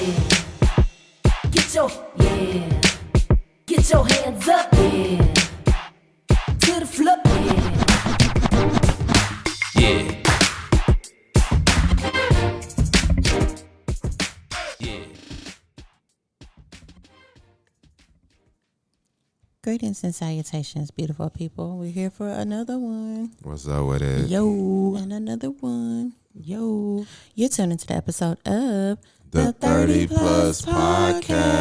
yeah. Get your hands up, yeah. To the floor, yeah. Greetings and salutations, beautiful people. We're here for another one. What's up with it? Yo. And another one. Yo. You're tuned into the episode of The 30 Plus Podcast.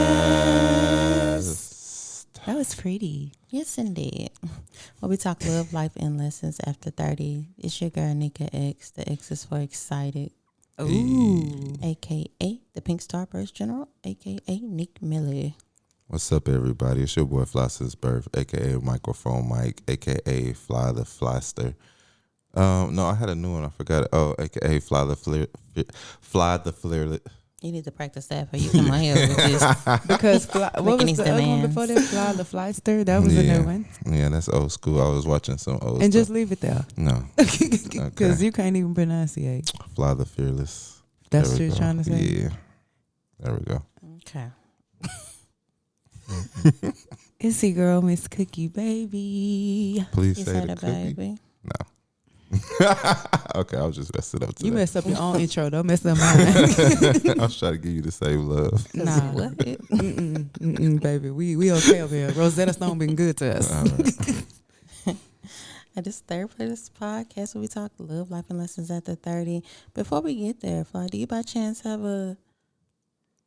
That was pretty. Yes, indeed. Well, we talk love, life, and lessons after 30. It's your girl, Nika X. The X is for excited. Ooh. A.K.A. the Pink Starburst General, A.K.A. Nick Millie. What's up, everybody? It's your boy Fly Since Birth, a.k.a. Microphone Mike, a.k.a. Fly the Flyster. No, I had a new one. I forgot it. Oh, a.k.a. Fly the Fleerlet. You need to practice that for you come on here with this. Because what was the other one before that? Fly the Flyster? That was a new one. Yeah, that's old school. I was watching some old And stuff. just leave it there. No. Because you can't even pronunciate. Fly the Fearless. That's what you're trying to say? Yeah. There we go. Okay. It's your girl, Miss Cookie Baby. Please You say said the a cookie. baby. No. Okay, I'll just mess it up today. You messed up your own intro. Don't mess up mine. I was trying to give you the same love. Nah. What? Baby. We okay over here. Rosetta Stone been good to us. All right. At this third for this podcast where we talk love, life, and lessons after 30. Before we get there, Fly, do you by chance have a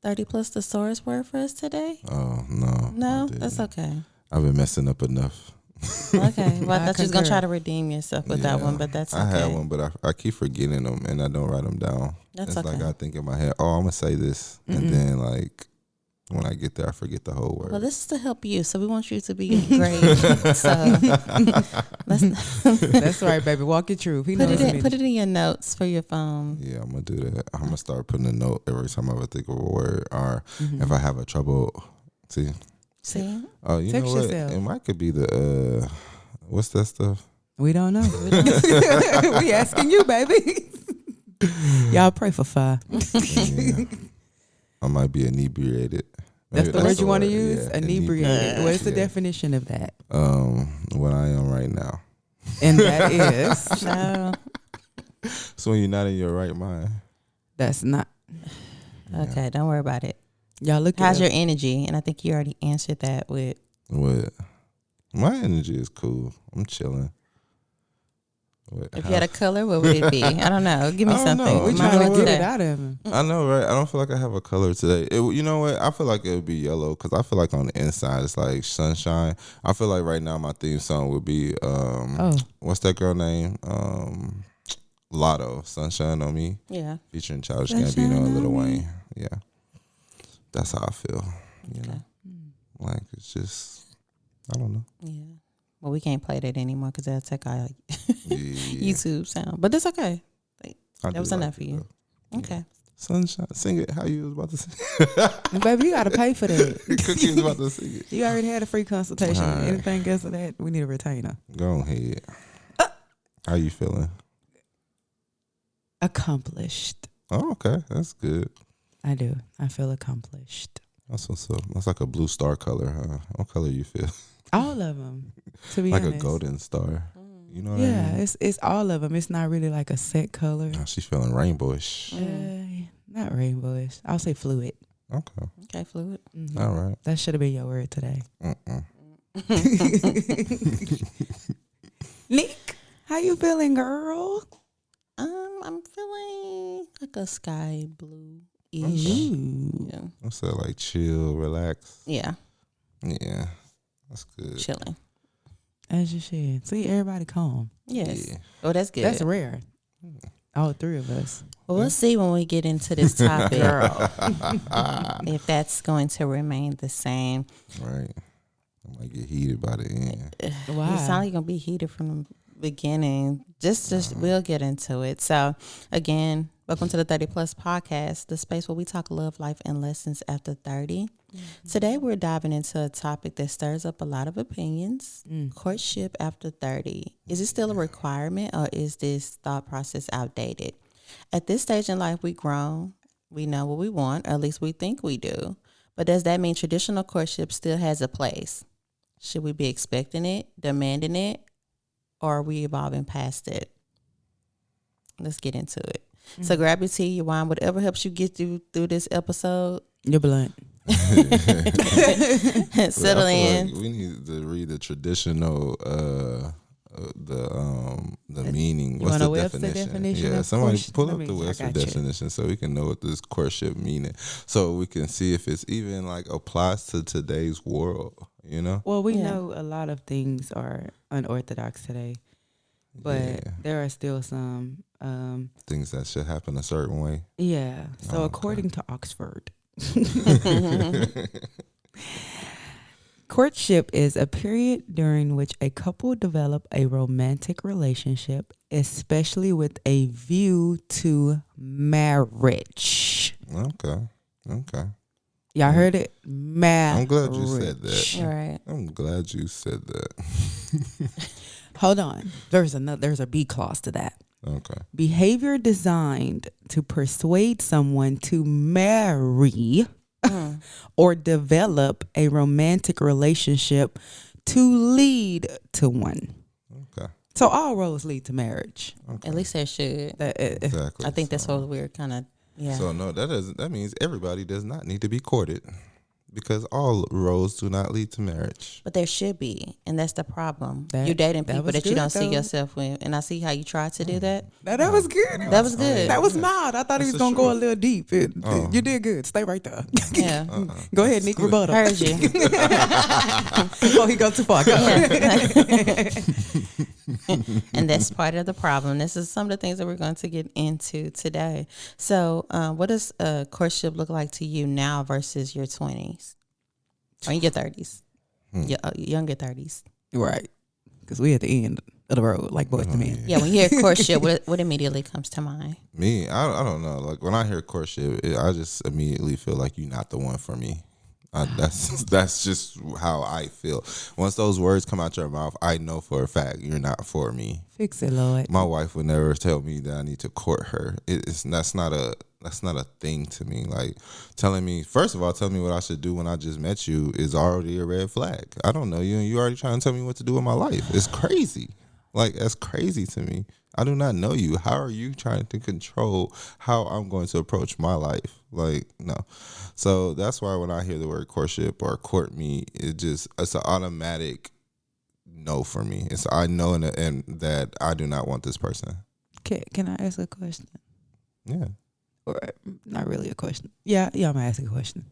30 plus thesaurus word for us today? Oh, no. No? That's okay. I've been messing up enough. Okay. Well, I thought you was going to concur. try to redeem yourself with that one, but that's okay. I had one, but I keep forgetting them, and I don't write them down. That's it's okay. like I think in my head, oh, I'm going to say this. And then, like, when I get there, I forget the whole word. Well, this is to help you, so we want you to be great. So That's right, baby. Walk your truth. put it in your notes for your phone. Yeah, I'm going to do that. I'm going to start putting a note every time I ever think of a word, or if I have a trouble. See? Oh, you Text know what? yourself. It might could be the, what's that stuff? We don't know. We asking you, baby. Y'all pray for Fi. Yeah. I might be inebriated. That's Maybe the word you want to word, use? yeah, Inebriated. What's the yeah. definition of that? What I am right now. And that is, No. So when you're not in your right mind. that's not. Okay, don't worry about it. Y'all look How's at your energy? And I think you already answered that with What? My energy is cool. I'm chilling. if you had a color, what would it be? I don't know. Give me I don't something. know. we You trying know to get what? it out of him. I know, right? I don't feel like I have a color today. You know what? I feel like it would be yellow because I feel like on the inside it's like sunshine. I feel like right now my theme song would be what's that girl name? Lotto, Sunshine on Me. Yeah. Featuring Childish Sunshine Gambino and on Lil Me. Wayne. Yeah. That's how I feel. You know? Okay. Like it's just I don't know. Yeah. Well, we can't play that anymore because they'll take our Yeah. YouTube sound. But that's okay. I That do was like enough for it, you. though. Okay. Sunshine, sing it how you was about to sing. And baby, you got to pay for that. Cookie was about to sing it. You already had a free consultation. All right. Anything else of that, we need a retainer. Go ahead. How you feeling? Accomplished. Oh, okay. That's good. I do. I feel accomplished. That's what's up. That's like a blue star color, huh? What color you feel? All of them, to be Like honest. a golden star. You know what I Yeah, mean? it's all of them. It's not really like a set color. Oh, she's feeling rainbowish. Not rainbowish. I'll say fluid. Okay. Okay, fluid. Mhm. All right. That should have been your word today. Nick, how you feeling, girl? I'm feeling like a sky blue ish. Ooh. Yeah. What's that? Like chill, relax. Yeah. Yeah. That's good. Chilling. As you should. See, everybody calm. Yes. Yeah. Oh, that's good. That's rare. All three of us. Well, we'll see when we get into this topic. Girl. If that's going to remain the same. Right. I might get heated by the end. Why? You sound like you're going to be heated from the beginning. Just we'll get into it. So, again, welcome to the 30 Plus Podcast, the space where we talk love, life, and lessons after 30. Today, we're diving into a topic that stirs up a lot of opinions. Courtship after 30. Is it still a requirement or is this thought process outdated? At this stage in life, we've grown. We know what we want, or at least we think we do. But does that mean traditional courtship still has a place? Should we be expecting it, demanding it, or are we evolving past it? Let's get into it. Mm-hmm. So grab your tea, your wine, whatever helps you get through this episode. You're blunt. Settle in. Like we need to read the traditional the meaning. What's the definition? Yeah, somebody pull up the Webster definition so we can know what this courtship meaning. So we can see if it's even like applies to today's world. You know. Well, we know a lot of things are unorthodox today, but there are still some things that should happen a certain way. Yeah. So according to Oxford. Courtship is a period during which a couple develop a romantic relationship, especially with a view to marriage. Okay. Y'all heard it? Marriage. I'm glad you said that. All right. I'm glad you said that. Hold on. There's a B clause to that. Okay. Behavior designed to persuade someone to marry or develop a romantic relationship to lead to one. Okay. So all roads lead to marriage. Okay. At least they should. Exactly. I think that's what we're kind of, So no, that means everybody does not need to be courted, because all roads do not lead to marriage. But there should be, and that's the problem. You're dating people that you don't see yourself with, and I see how you tried to do that. That was good. That was good. That was mild. I thought he was going to go a little deep. You did good. Stay right there. Yeah. Go ahead, Nick. Rebuttal. Heard you. Oh, he go too far. Go. And that's part of the problem. This is some of the things that we're going to get into today. So what does courtship look like to you now versus your 20s or in your 30s, your younger 30s? Right. Because we at the end of the road, like boys to men. Yeah, when you hear courtship, what immediately comes to mind? Me, I don't know. Like when I hear courtship, I just immediately feel like you're not the one for me. That's just how I feel. Once those words come out your mouth, I know for a fact you're not for me. Fix it, Lord. My wife would never tell me that I need to court her. That's not a thing to me. Like telling me what I should do when I just met you is already a red flag. I don't know you, and you already trying to tell me what to do with my life. It's crazy. Like that's crazy to me. I do not know you. How are you trying to control how I'm going to approach my life? Like, no. So that's why when I hear the word courtship or court me, it's an automatic no for me. I know and that I do not want this person. Can I ask a question? Yeah. Or not really a question. Yeah, I'm gonna ask a question.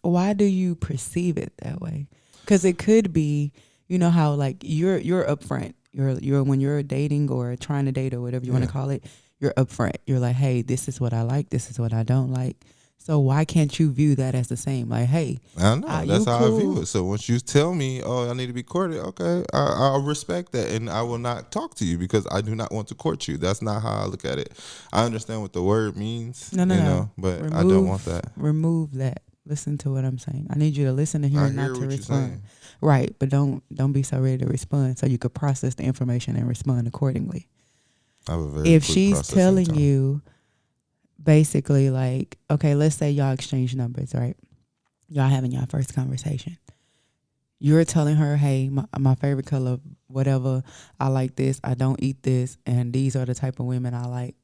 Why do you perceive it that way? Because it could be, you know how like you're upfront. You're when you're dating or trying to date or whatever you want to call it, you're upfront. You're like, hey, this is what I like. This is what I don't like. So why can't you view that as the same? Like, hey, I know that's how I view it. So once you tell me, oh, I need to be courted, okay, I'll respect that, and I will not talk to you because I do not want to court you. That's not how I look at it. I understand what the word means, no, but I don't want that. Remove that. Listen to what I'm saying. I need you to listen to hear and not to respond. Right, but don't be so ready to respond so you could process the information and respond accordingly. I have a very if she's telling time. You basically like, okay, let's say y'all exchange numbers, right? Y'all having y'all first conversation. You're telling her, hey, my favorite color, whatever, I like this, I don't eat this, and these are the type of women I like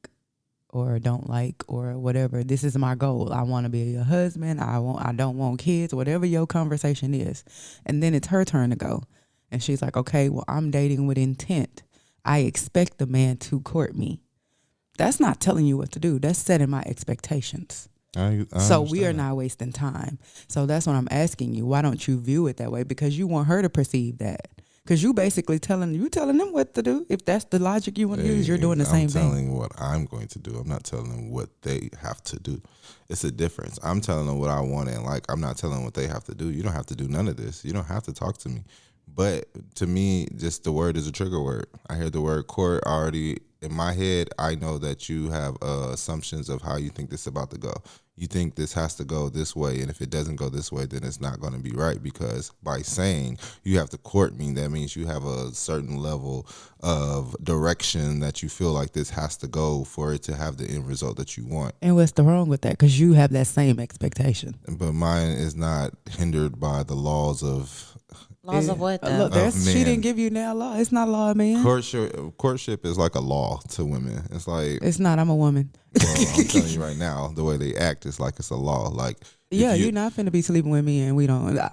or don't like or whatever. This is my goal. I want to be a husband. I don't want kids, whatever your conversation is. And then it's her turn to go. And she's like, okay, well, I'm dating with intent. I expect the man to court me. That's not telling you what to do. That's setting my expectations. I so we are not wasting time. So that's what I'm asking you. Why don't you view it that way? Because you want her to perceive that. Because you basically telling them what to do. If that's the logic you want to use, you're doing the same thing. I'm telling what I'm going to do. I'm not telling them what they have to do. It's a difference. I'm telling them what I want and like. I'm not telling them what they have to do. You don't have to do none of this. You don't have to talk to me. But to me, just the word is a trigger word. I hear the word court already in my head. I know that you have assumptions of how you think this is about to go. You think this has to go this way, and if it doesn't go this way, then it's not going to be right, because by saying you have to court me, that means you have a certain level of direction that you feel like this has to go for it to have the end result that you want. And what's the wrong with that? Because you have that same expectation. But mine is not hindered by the laws of Laws of what, though? Look, Of she men. didn't give you now law. It's not law, man. courtship is like a law to women. It's like, It's not. I'm a woman. well, I'm telling you right now, the way they act is like it's a law. Like, if Yeah, you're not finna be sleeping with me, and we don't. I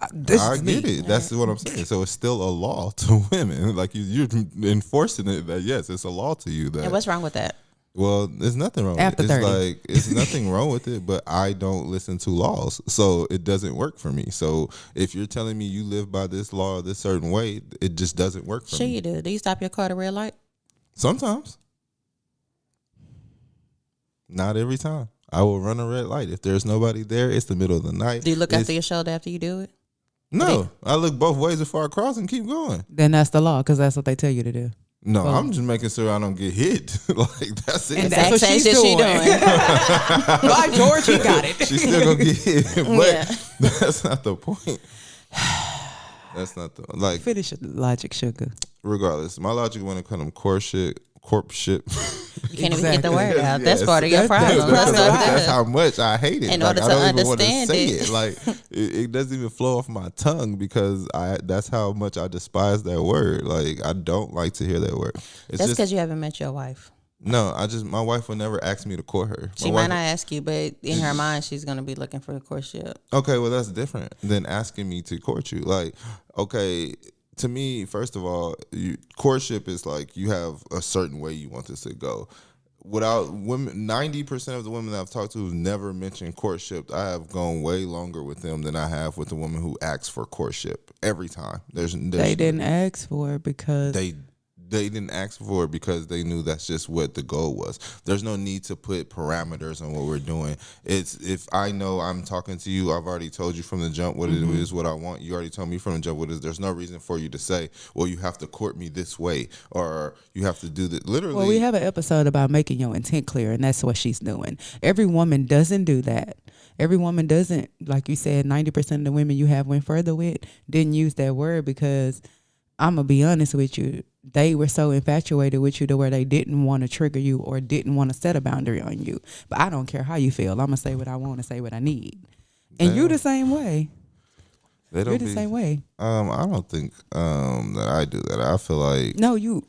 get it. That's what I'm saying. So it's still a law to women. Like you're enforcing it. That yes, it's a law to you. That And what's wrong with that? well, there's nothing wrong. After with it. It's 30. like it's nothing wrong with it. But I don't listen to laws, so it doesn't work for me. So if you're telling me you live by this law this certain way, it just doesn't work for Sure me. you do. Do you stop your car at a red light? Sometimes, not every time. I will run a red light if there's nobody there. It's the middle of the night. Do you look after your shoulder after you do it? No, I look both ways before I cross and keep going. Then that's the law, because that's what they tell you to do. No, Well- I'm just making sure I don't get hit. Like that's it. And that's what Same she's shit she doing. By George, he got it. She's still gonna get hit, but Yeah. that's not the point. That's not the like. Finish your logic, sugar. Regardless, my logic when it comes to courtship. You can't even get the word out. That's Yes. part of your problem. That's, Let's start that's there. how much I hate it. In Like, order I to don't even want to understand say it. it. Like it doesn't even flow off my tongue because that's how much I despise that word. Like I don't like to hear that word. It's That's just because you haven't met your wife. no. My wife would never ask me to court her. She My might wife- not ask you, but in her mind, she's going to be looking for a courtship. Okay, well that's different than asking me to court you. Like, okay, to me, first of all, courtship is like you have a certain way you want this to go. Without women, 90% of the women that I've talked to who've never mentioned courtship, I have gone way longer with them than I have with the woman who asks for courtship every time. They didn't ask for it because They didn't ask for it because they knew that's just what the goal was. There's no need to put parameters on what we're doing. It's if I know I'm talking to you, I've already told you from the jump what it is, what I want. You already told me from the jump what it is. There's no reason for you to say, well, you have to court me this way or you have to do that. Literally. Well, we have an episode about making your intent clear, and that's what she's doing. Every woman doesn't do that. Every woman doesn't, like you said, 90% of the women you have went further with didn't use that word because I'm going to be honest with you. They were so infatuated with you to where they didn't want to trigger you or didn't want to set a boundary on you. But I don't care how you feel. I'm going to say what I want to say what I need. And you the same way. You're the same way. I don't think that I do that. I feel like No, you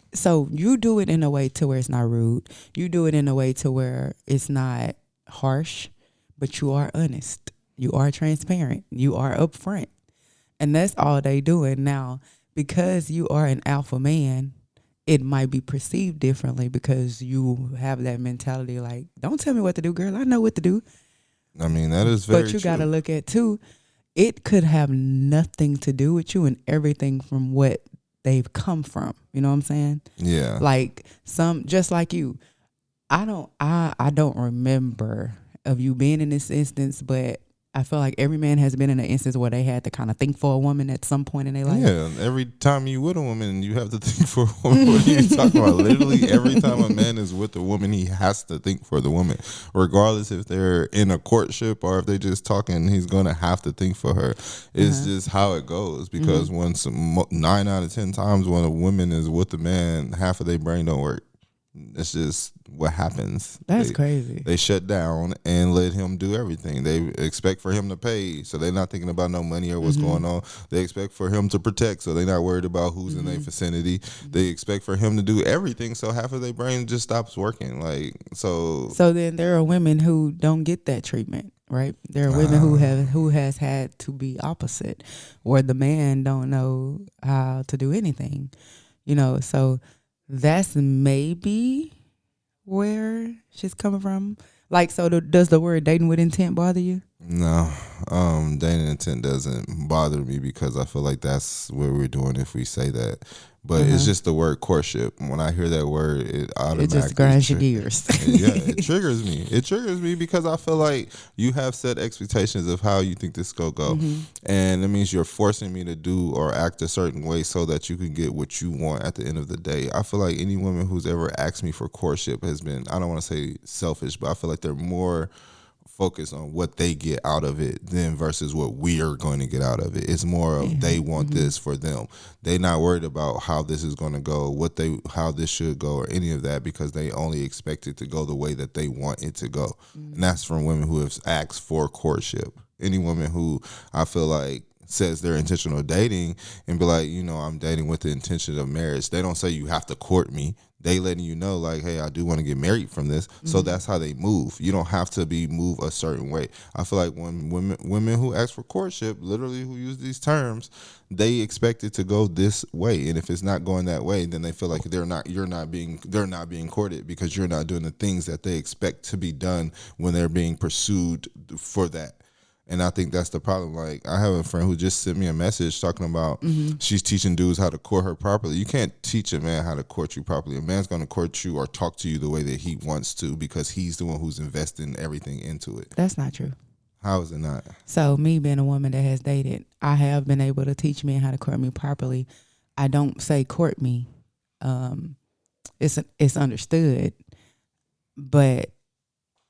do it in a way to where it's not rude. You do it in a way to where it's not harsh, but you are honest. You are transparent. You are upfront. And that's all they doing. Now, because you are an alpha man, it might be perceived differently because you have that mentality like, don't tell me what to do, girl. I know what to do. I mean, that is very But you true. got to look at, too, it could have nothing to do with you and everything from what they've come from. You know what I'm saying? Yeah. Like just like you. I don't remember of you being in this instance, but I feel like every man has been in an instance where they had to kind of think for a woman at some point in their life. Yeah, every time you with a woman, you have to think for a woman. What are you talking about? Literally, every time a man is with a woman, he has to think for the woman. Regardless if they're in a courtship or if they're just talking, he's going to have to think for her. It's just how it goes. Because when 9 out of 10 times when a woman is with a man, half of their brain don't work. It's just what happens. That's crazy. They shut down and let him do everything. They expect for him to pay, so they're not thinking about no money or what's going on. They expect for him to protect, so they're not worried about who's in their vicinity. They expect for him to do everything, so half of their brain just stops working. Like so then there are women who don't get that treatment, right? There are women who has had to be opposite, where the man don't know how to do anything, so that's maybe where she's coming from. Like, so does the word dating with intent bother you? No, dating intent doesn't bother me because I feel like that's what we're doing if we say that. But it's just the word courtship. When I hear that word, it automatically It just grinds your gears. yeah, it triggers me. It triggers me because I feel like you have set expectations of how you think this go, and it means you're forcing me to do or act a certain way so that you can get what you want at the end of the day. I feel like any woman who's ever asked me for courtship has been, I don't want to say selfish, but I feel like they're more focus on what they get out of it than versus what we are going to get out of it. It's more of they want this for them. They not worried about how this is going to go, how this should go, or any of that, because they only expect it to go the way that they want it to go. And that's from women who have asked for courtship. Any woman who I feel like says they're intentional dating and be like, I'm dating with the intention of marriage. They don't say you have to court me. They letting you know, like, hey, I do want to get married from this. So that's how they move. You don't have to move a certain way. I feel like when women who ask for courtship, literally who use these terms, they expect it to go this way. And if it's not going that way, then they feel like they're not being courted because you're not doing the things that they expect to be done when they're being pursued for that. And I think that's the problem. Like, I have a friend who just sent me a message talking about she's teaching dudes how to court her properly. You can't teach a man how to court you properly. A man's going to court you or talk to you the way that he wants to because he's the one who's investing everything into it. That's not true. How is it not? So me being a woman that has dated, I have been able to teach men how to court me properly. I don't say court me. It's understood. But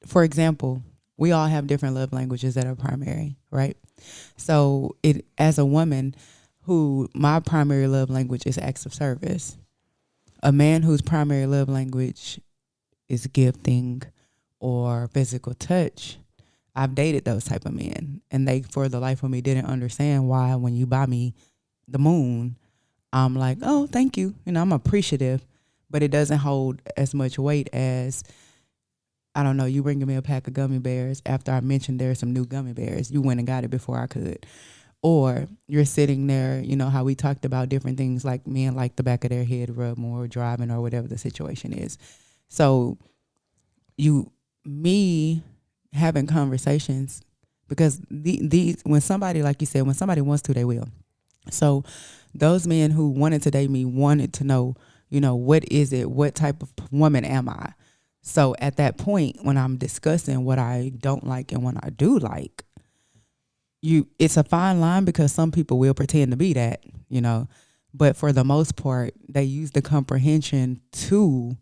for example, we all have different love languages that are primary, right? So as a woman who my primary love language is acts of service, a man whose primary love language is gifting or physical touch, I've dated those type of men, and they, for the life of me, didn't understand why when you buy me the moon, I'm like, oh, thank you. I'm appreciative, but it doesn't hold as much weight as, I don't know, you bringing me a pack of gummy bears after I mentioned there's some new gummy bears. You went and got it before I could. Or you're sitting there, how we talked about different things, like men like the back of their head rub more, driving, or whatever the situation is. So me having conversations, because these when somebody, like you said, when somebody wants to, they will. So those men who wanted to date me wanted to know, what is it? What type of woman am I? So at that point, when I'm discussing what I don't like and what I do like, it's a fine line because some people will pretend to be that, but for the most part, they use the comprehension to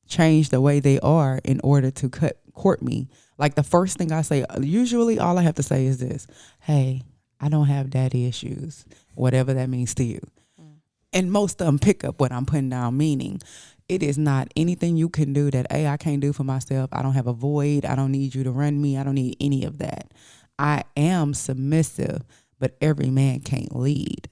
change the way they are in order to court me. Like the first thing I say, usually all I have to say is this: hey, I don't have daddy issues, whatever that means to you. And most of them pick up what I'm putting down, meaning it is not anything you can do that, I can't do for myself. I don't have a void. I don't need you to run me. I don't need any of that. I am submissive, but every man can't lead.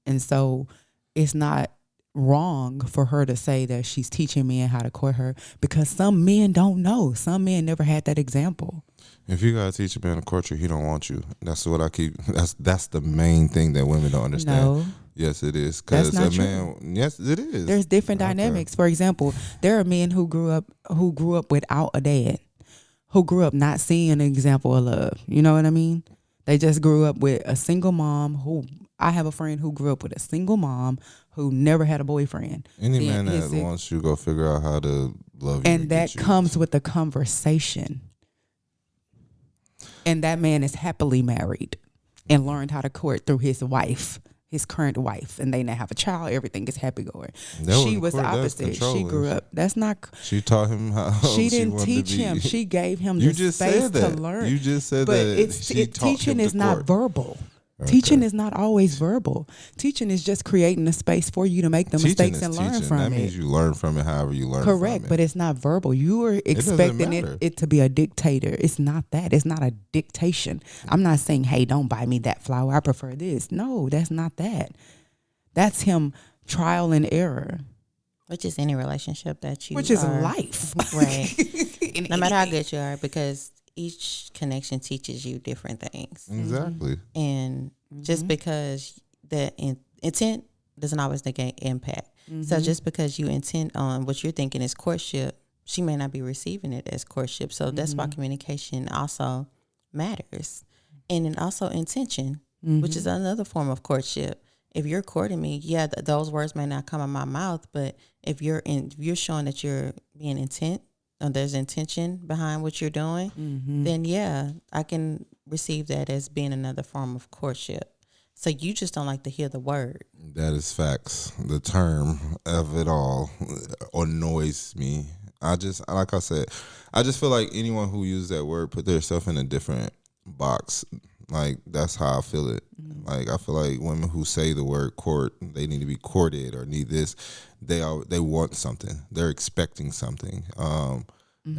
And so it's not wrong for her to say that she's teaching men how to court her, because some men don't know. Some men never had that example. If you gotta teach a man to court you, he don't want you. That's what I keep. That's the main thing that women don't understand. No. Yes, it is. Because a man, true. yes, it is. There's different dynamics. For example, there are men who grew up without a dad, who grew up not seeing an example of love. You know what I mean? They just grew up with a single mom. I have a friend who grew up with a single mom who never had a boyfriend. Any man that wants you go figure out how to love you, and that comes with a conversation. And that man is happily married and learned how to court through his wife, his current wife, and they now have a child. Everything is happy going. She was the opposite. She grew up. That's not. She taught him how. She didn't teach him. She gave him the space to learn. You just said but that. Teaching is not verbal. Okay. Teaching is not always verbal. Teaching is just creating a space for you to make the mistakes and learn from it. That means you learn from it however you learn. Correct, but it's not verbal. You are expecting it to be a dictator. It's not that. It's not a dictation. I'm not saying, hey, don't buy me that flower. I prefer this. No, that's not that. That's him trial and error. Which is any relationship that you Which is life. Right. No matter how good you are, because each connection teaches you different things. Exactly. And just because the intent doesn't always negate impact. So just because you intend on what you're thinking is courtship, she may not be receiving it as courtship. So that's why communication also matters. And then also intention, Mm-hmm. which is another form of courtship. If you're courting me, yeah, those words may not come out of my mouth, but if you're showing that you're being intent, or there's intention behind what you're doing, then yeah, I can receive that as being another form of courtship. So you just don't like to hear the word. That is facts. The term of it all annoys me. Like I said, I just feel like anyone who uses that word put themselves in a different box. Like, that's how I feel it. Like, I feel like women who say the word court, they need to be courted or need this. They want something. They're expecting something.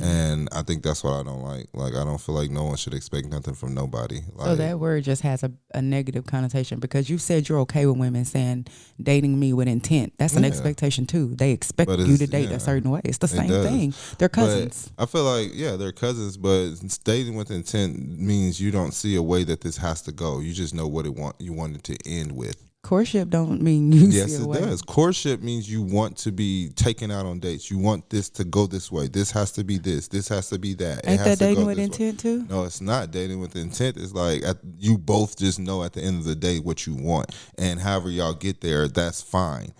And I think that's what I don't like. Like, I don't feel like no one should expect nothing from nobody. Like, So that word just has a negative connotation, because you said you're okay with women saying dating me with intent. That's an expectation too. They expect you to date a certain way. It's the same thing. They're cousins. But I feel like, yeah, they're cousins, but dating with intent means you don't see a way that this has to go. You just know what you want it to end with. Courtship don't mean you Yes, see a it way. does. Courtship means you want to be taken out on dates. You want this to go this way. This has to be this. This has to be that. Ain't that dating with intent too? No, it's not dating with intent. It's like you both just know at the end of the day what you want, and however y'all get there, that's fine.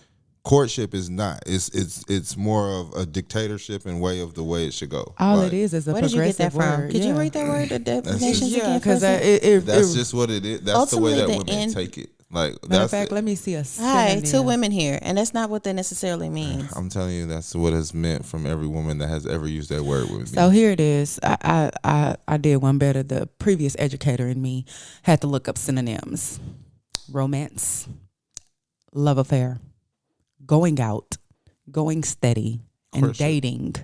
Courtship is not. It's more of a dictatorship and way of the way it should go. All it is a Where did you get that progressive from? word. Could you read that word? The definitions Yeah, again? because That's just what it is. That's the way that Ultimately, women take it. Like, matter that's of fact, it. let me see a Hi, synonym. two women here, and that's not what that necessarily means. I'm telling you, that's what it's meant from every woman that has ever used that word with me. So here it is. I did one better. The previous educator in me had to look up synonyms: romance, love affair, going out, going steady, and Courtship. dating.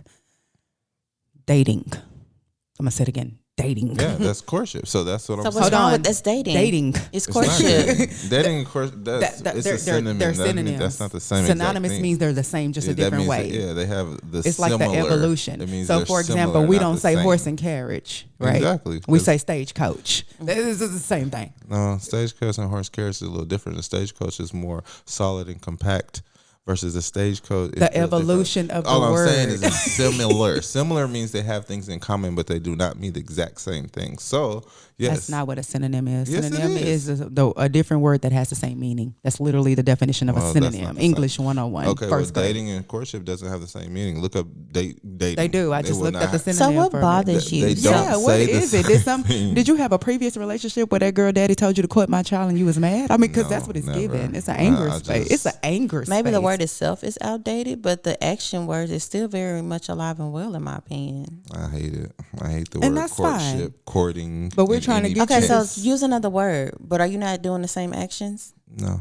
Dating. I'm gonna say it again. Dating. Yeah, that's courtship. So that's what So I'm what's saying. Hold wrong on. with that's dating? Dating. It's It's not courtship. dating. Dating and courtship, it's a synonym. They're That means synonyms. that's not the same Synonymous exact thing. means they're the same, just a That different means way. that, yeah, they have the It's similar. like the evolution. It means So, they're for example, similar, we not don't the say same. horse and carriage, right? Exactly. We say stagecoach. This is the same thing. No, stagecoach and horse carriage is a little different. The stagecoach is more solid and compact versus the stagecoach. The evolution of the All I'm word. saying is it's similar. Similar means they have things in common, but they do not mean the exact same thing. So, yes. That's not what a synonym is. Yes, it Synonym is. a different word that has the same meaning. That's literally the definition of Well, a that's not synonym. the same. English 101. Okay, well, first grade. dating and courtship doesn't have the same meaning. Look up dating. They do. I just will looked at the not- synonym. So what for a minute. bothers you? They So- don't Yeah, what say the is it? same thing. Did you have a previous relationship where that girl daddy told you to court my child and you was mad? I mean, because No, that's what it's never. given. It's an anger I space. just- It's an anger space. Maybe the word itself is outdated, but the action word is still very much alive and well, in my opinion. I hate it. I hate the And word that's fine. courtship, courting. But we're and trying to any get Okay, you- so chance. use another word, but are you not doing the same actions? No.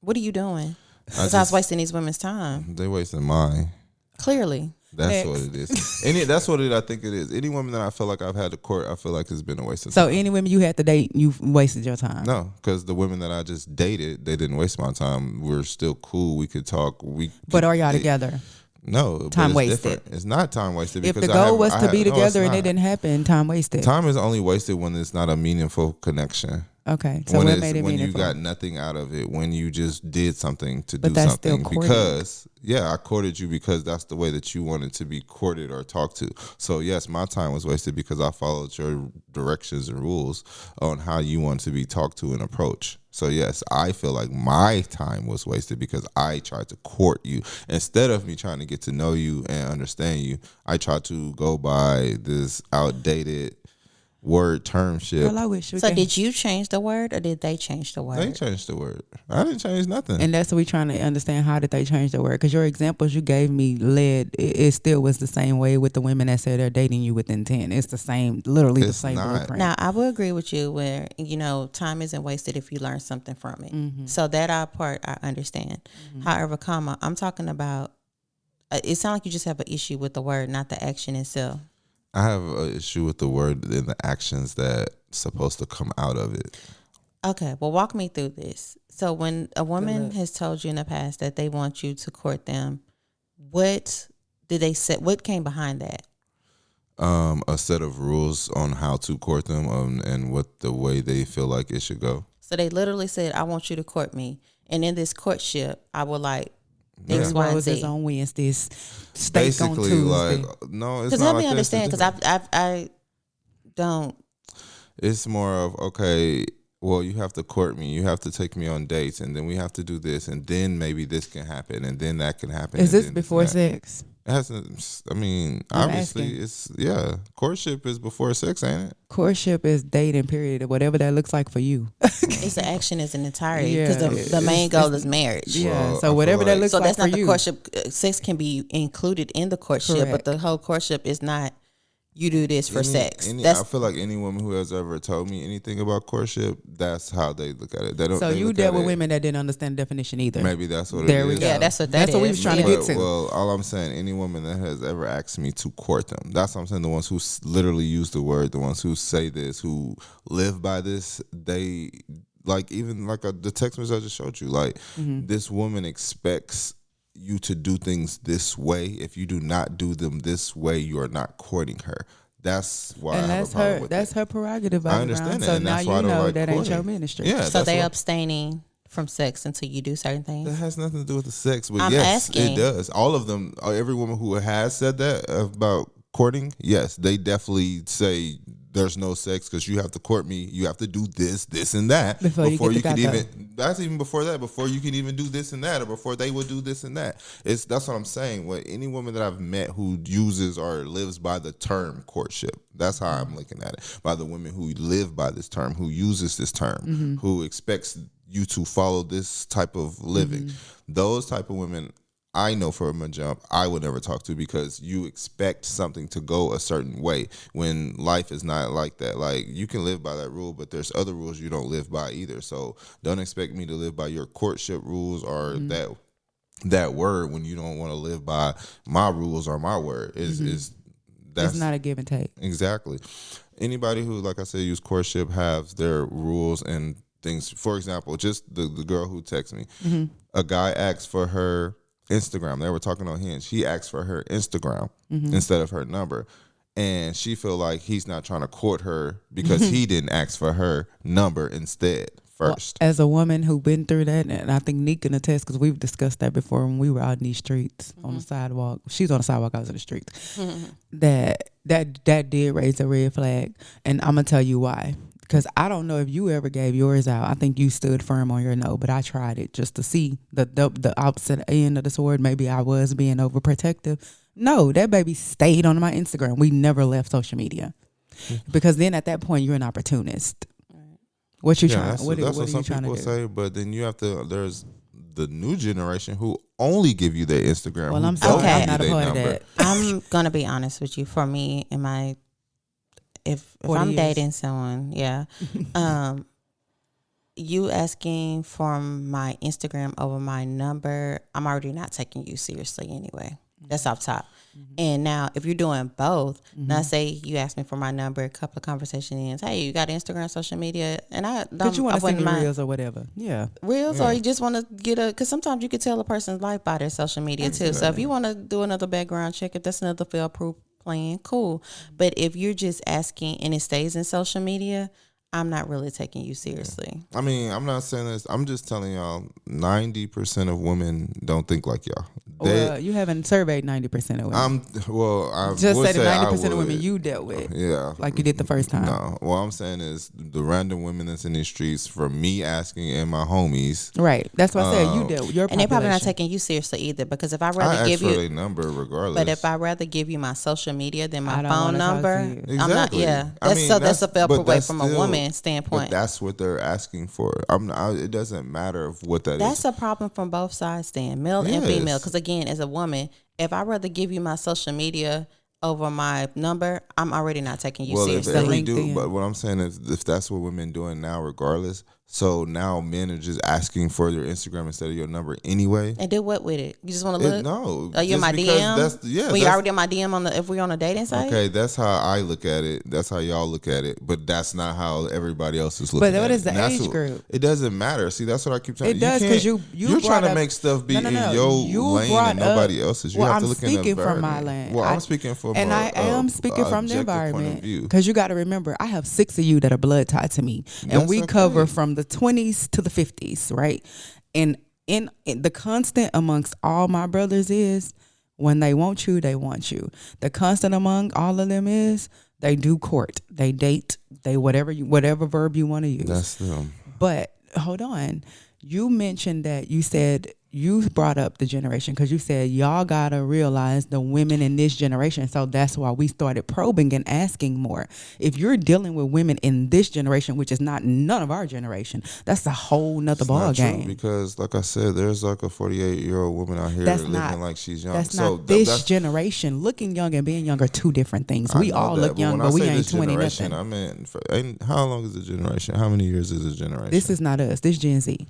What are you doing? I Besides just- wasting these women's time. They wasting mine. Clearly. That's Next. what it is. That's what I think it is. Any woman that I feel like I've had to court, I feel like it's been a waste of So time. any women you had to date, you wasted your time. No, because the women that I just dated, they didn't waste my time. We're still cool. We could talk. But are y'all together? No, but Time it's wasted. different. It's not time wasted. If Because the I goal have- was I to have- be no, it's together and not. it didn't happen, time wasted. Time is only wasted when it's not a meaningful connection. Okay, so when what it's, made it when you meaningful? got nothing out of it, when you just did something to But do that's still something courting. because I courted you because that's the way that you wanted to be courted or talked to. So yes, my time was wasted because I followed your directions and rules on how you want to be talked to and approached. So yes, I feel like my time was wasted because I tried to court you instead of me trying to get to know you and understand you. I tried to go by this outdated word termship. Girl, I wish we So could- did you change the word or did they change the word? They changed the word. I didn't change nothing. And that's what we're trying to understand. How did they change the word? Because your examples you gave me it still was the same way with the women that said they're dating you with intent. It's the same, literally the It's same not. blueprint. Now, I will agree with you where, time isn't wasted if you learn something from it. So that part I understand. However, I'm talking about, it sounds like you just have an issue with the word, not the action itself. I have an issue with the word and the actions that supposed to come out of it. Okay, well, walk me through this. So when a woman luck. has told you in the past that they want you to court them, what did they say? What came behind that? A set of rules on how to court them and what the way they feel like it should go. So they literally said, I want you to court me. And in this courtship, I would like X, Yeah. Y, and Roses Z. on Wednesdays, steak on Basically, Tuesday. like no, it's Because not help like me this. It's understand, because different. I don't. It's more of, okay, well, you have to court me. You have to take me on dates, and then we have to do this, and then maybe this can happen, and then that can happen. Is and this then before and that. sex? It hasn't. I mean, I'm obviously, asking. it's courtship is before sex, ain't it? Courtship is dating, period, whatever that looks like for you. It's the action is in entirety because Yeah, the main goal is marriage. Yeah, Well, I so feel whatever that like- looks So like that's for not the you. courtship. Sex can be included in the courtship, but Correct. the whole courtship is not. You do this for sex. I That's feel like any woman who has ever told me anything about courtship, that's how they look at it. They don't. So they you look dealt at with it- women that didn't understand the definition either. Maybe that's what There it we is. go. yeah, that's what That's that what we is. was trying to Yeah. get to. Well, all I'm saying, any woman that has ever asked me to court them, that's what I'm saying. The ones who literally use the word, the ones who say this, who live by this, they like even like the text message I just showed you. Like this woman expects you to do things this way. If you do not do them this way, you are not courting her. That's why And I have that's a problem her. with That's it. her prerogative. I Bobby understand Brown. that, So and now that's why I you don't know like that ain't your courting. ministry. Yeah, So that's they what- abstaining from sex until you do certain That things. has nothing to do with the sex, but I'm yes, asking. it does. All of them, every woman who has said that about courting, yes, they definitely say there's no sex because you have to court me. You have to do this, this, and that Before you get the can gato. even. That's even before that. Before you can even do this and that, or before they would do this and that. That's what I'm saying. What any woman that I've met who uses or lives by the term courtship, that's how I'm looking at it. By the women who live by this term, who uses this term, who expects you to follow this type of living. Those type of women, I know from a jump, I would never talk to because you expect something to go a certain way when life is not like that. Like you can live by that rule, but there's other rules you don't live by either. So don't expect me to live by your courtship rules or that word when you don't want to live by my rules or my word. Is that's It's not a give and take. exactly. Anybody who, like I said, use courtship have their rules and things. For example, just the girl who texted me, a guy asked for her Instagram. They were talking on Hinge. He asked for her Instagram instead of her number. And she feel like he's not trying to court her because he didn't ask for her number instead first. As a woman who been through that, and I think Nick can attest because we've discussed that before when we were out in these streets on the sidewalk. She's on the sidewalk, I was in the streets. That did raise a red flag, and I'm gonna tell you why. Because I don't know if you ever gave yours out. I think you stood firm on your no, but I tried it just to see the opposite end of the sword. Maybe I was being overprotective. No, that baby stayed on my Instagram. We never left social media because then at that point you're an opportunist. What you trying? That's What what are some you trying to people do? say. But then you have to. There's the new generation who only give you their Instagram. Well, who I'm don't sorry, give I'm you not a their part of number. that. I'm gonna be honest with you. For me, if 40 I'm years. dating someone, yeah, you asking for my Instagram over my number, I'm already not taking you seriously anyway. That's off top. And now, if you're doing both, now say you ask me for my number, a couple of conversations ends. Hey, you got Instagram, social media, and I don't. Because you want I to send wouldn't me mind reels or whatever. Yeah. reels, or you just want to get a. Because sometimes you can tell a person's life by their social media too. So if you want to do another background check, if that's another fail-proof plan, cool. But if you're just asking and it stays in social media, I'm not really taking you seriously. I mean, I'm not saying this. I'm just telling y'all, 90% of women don't think like y'all. Well, you haven't surveyed 90% of women. I Just would say the say I 90% of women would. you dealt with. Yeah. Like you did the first time. No. What I'm saying is the random women that's in these streets, from me asking and my homies, Right. That's why I said you dealt with your And they're probably not population. taking you seriously either. Because if I I rather ask give for you, their number regardless. but if I rather give you my social media than my I don't phone wanna talk number, to you. I'm not. Exactly. Yeah, I that's mean, so that's a fail but way that's from a still- woman But standpoint. that's what they're asking for. It doesn't matter of what that is. That's a problem from both sides, then male and Yes. female. Because again, as a woman, if I rather give you my social media over my number, I'm already not taking you Well, if seriously. every dude, LinkedIn. but what I'm saying is, if that's what women doing now, regardless, so now men are just asking for your Instagram instead of your number anyway. And do what with it? You just want to look? No, Are you in just my because DM? That's When you're that's- already in my DM if we're on a dating site? Okay, that's how I look at it. That's how y'all look at it. But that's not how everybody else is looking But at what it. is the And that's age what- group? It doesn't matter. See, that's what I keep telling It you. does, 'cause you you're trying brought to up- make stuff be No. in your You lane brought and nobody up- else's. You well, have to I'm look in the speaking from my environment. lane. Well, I'm speaking from and I am speaking from the objective point of environment view. because you got to remember I have 6 of you that are blood tied to me, and That's we okay. cover from the 20s to the 50s, right? And in the constant amongst all my brothers is when they want you, they want you. The constant among all of them is They do court. They date. They whatever verb you want to use. That's them. But hold on. You mentioned that you brought up the generation because you said y'all gotta realize the women in this generation. So that's why we started probing and asking more. If you're dealing with women in this generation, which is not none of our generation, that's a whole nother ball game. Because, like I said, there's like a 48-year-old woman out here living like she's young. That's not this generation. Looking young and being young are two different things. We all look young, but we ain't 20 nothing. I mean, how long is the generation? How many years is the generation? This is not us. This Gen Z.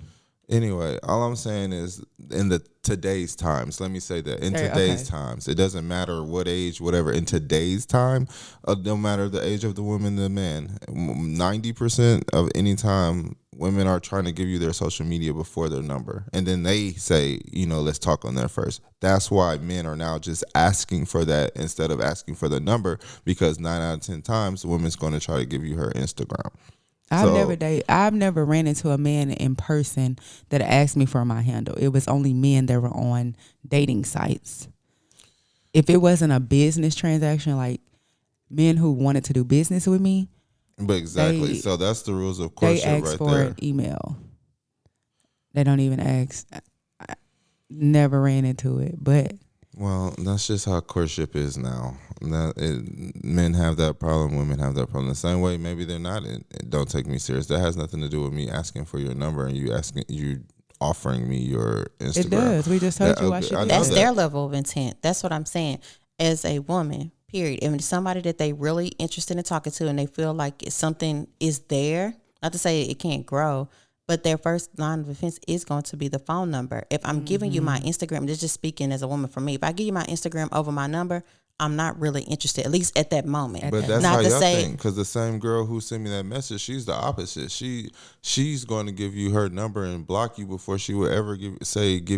Anyway, all I'm saying is in the today's times, let me say that in today's times, it doesn't matter what age, whatever. In today's time, no matter the age of the woman, the man, 90% of any time, women are trying to give you their social media before their number. And then they say, let's talk on there first. That's why men are now just asking for that instead of asking for the number, because 9 out of 10 times, the woman's going to try to give you her Instagram. I've never ran into a man in person that asked me for my handle. It was only men that were on dating sites. If it wasn't a business transaction, like men who wanted to do business with me. But exactly. So that's the rules of courtship right there. They ask for an email. They don't even ask. I never ran into it, but. Well, that's just how courtship is now. Men have that problem, women have that problem. The same way, maybe they're not. Don't take me serious. That has nothing to do with me asking for your number and you offering me your Instagram. It does. We just told you I should do that. That's their level of intent. That's what I'm saying. As a woman, period. If it's somebody that they really interested in talking to and they feel like something is there, not to say it can't grow, but their first line of defense is going to be the phone number. If I'm giving you my Instagram, this is just speaking as a woman for me. If I give you my Instagram over my number, I'm not really interested, at least at that moment. But that's not how y'all think, because the same girl who sent me that message, she's the opposite. She's going to give you her number and block you before she would ever give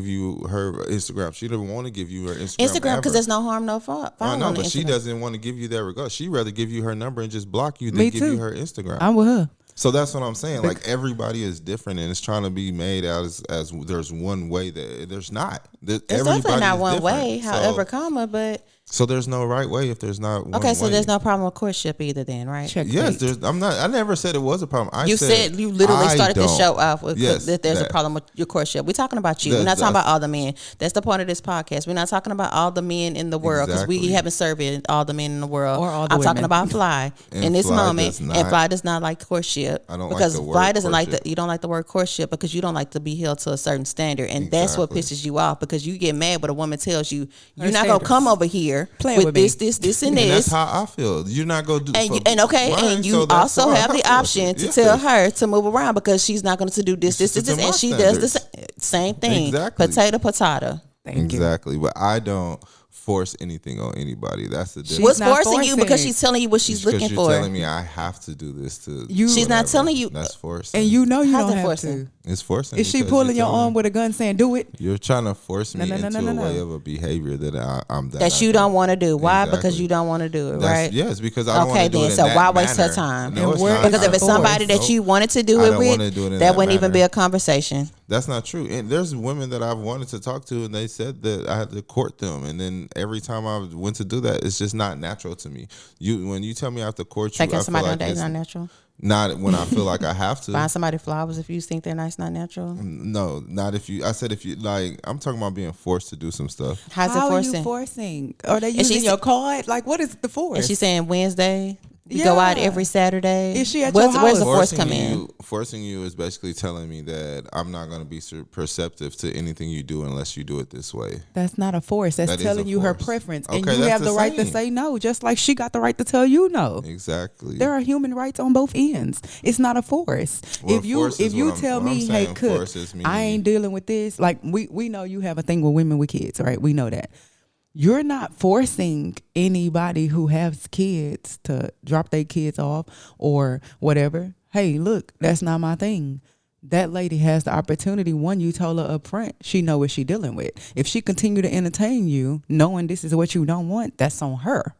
you her Instagram. She doesn't want to give you her Instagram because there's no harm, no fault. I know, but she doesn't want to give you that regard. She'd rather give you her number and just block you than give you her Instagram. I'm with her. So that's what I'm saying. Like, everybody is different, and it's trying to be made out as there's one way that there's not. It's definitely not one way, however, but. So there's no right way if there's not one Okay, so way. there's no problem with courtship either then, right? Yes, I never said it was a problem. You said you literally started this show off with that there's a problem with your courtship. We're talking about you. We're not talking about all the men. That's the point of this podcast. We're not talking about all the men in the world because we haven't surveyed all the men in the world. Or all the I'm women. talking about Fly in this moment. And Fly does not like courtship. I don't because like the word Fly doesn't courtship. like you don't like the word courtship because you don't like to be held to a certain standard. And that's what pisses you off, because you get mad when a woman tells you you're not gonna come over here with this and this. And that's how I feel. You're not gonna do and you also have the option to tell her to move around because she's not going to do this, and she does the same thing. Exactly. Potato. Exactly. But I don't force anything on anybody. That's the difference. What's forcing you? Because she's telling you what she's looking for. You're telling me I have to do this to you. She's not telling you. That's forcing. And you know you don't have to. It's forcing. Is she pulling your arm with a gun saying do it? You're trying to force me into a way of a behavior that you don't want to do. Why? Exactly. Because you don't want to do it, right? Yes, because I don't want to do it. Okay, then. So why waste her time? No, because if it's somebody that you wanted to do it with, that wouldn't even be a conversation. That's not true. And there's women that I've wanted to talk to, and they said that I had to court them. And then every time I went to do that, it's just not natural to me. When you tell me I have to court you, taking somebody on a date is not natural. Not when I feel like I have to. Buying somebody flowers if you think they're nice, not natural. No, not if you. I said if you like. I'm talking about being forced to do some stuff. How's it forcing? Are you forcing? Are they using your card? Like, what is the force? And she's saying Wednesday. You go out every Saturday. Is she at your house? Where's the force come in? Forcing you is basically telling me that I'm not going to be perceptive to anything you do unless you do it this way. That's not a force. That's telling you her preference. Okay, and you have the right to say no, just like she got the right to tell you no. Exactly. There are human rights on both ends. It's not a force. Well, if you tell me, hey, Cook, I ain't dealing with this. Like, we know you have a thing with women with kids, right? We know that. You're not forcing anybody who has kids to drop their kids off or whatever. Hey, look, that's not my thing. That lady has the opportunity. One, you told her up front, she know what she dealing with. If she continue to entertain you, knowing this is what you don't want, that's on her.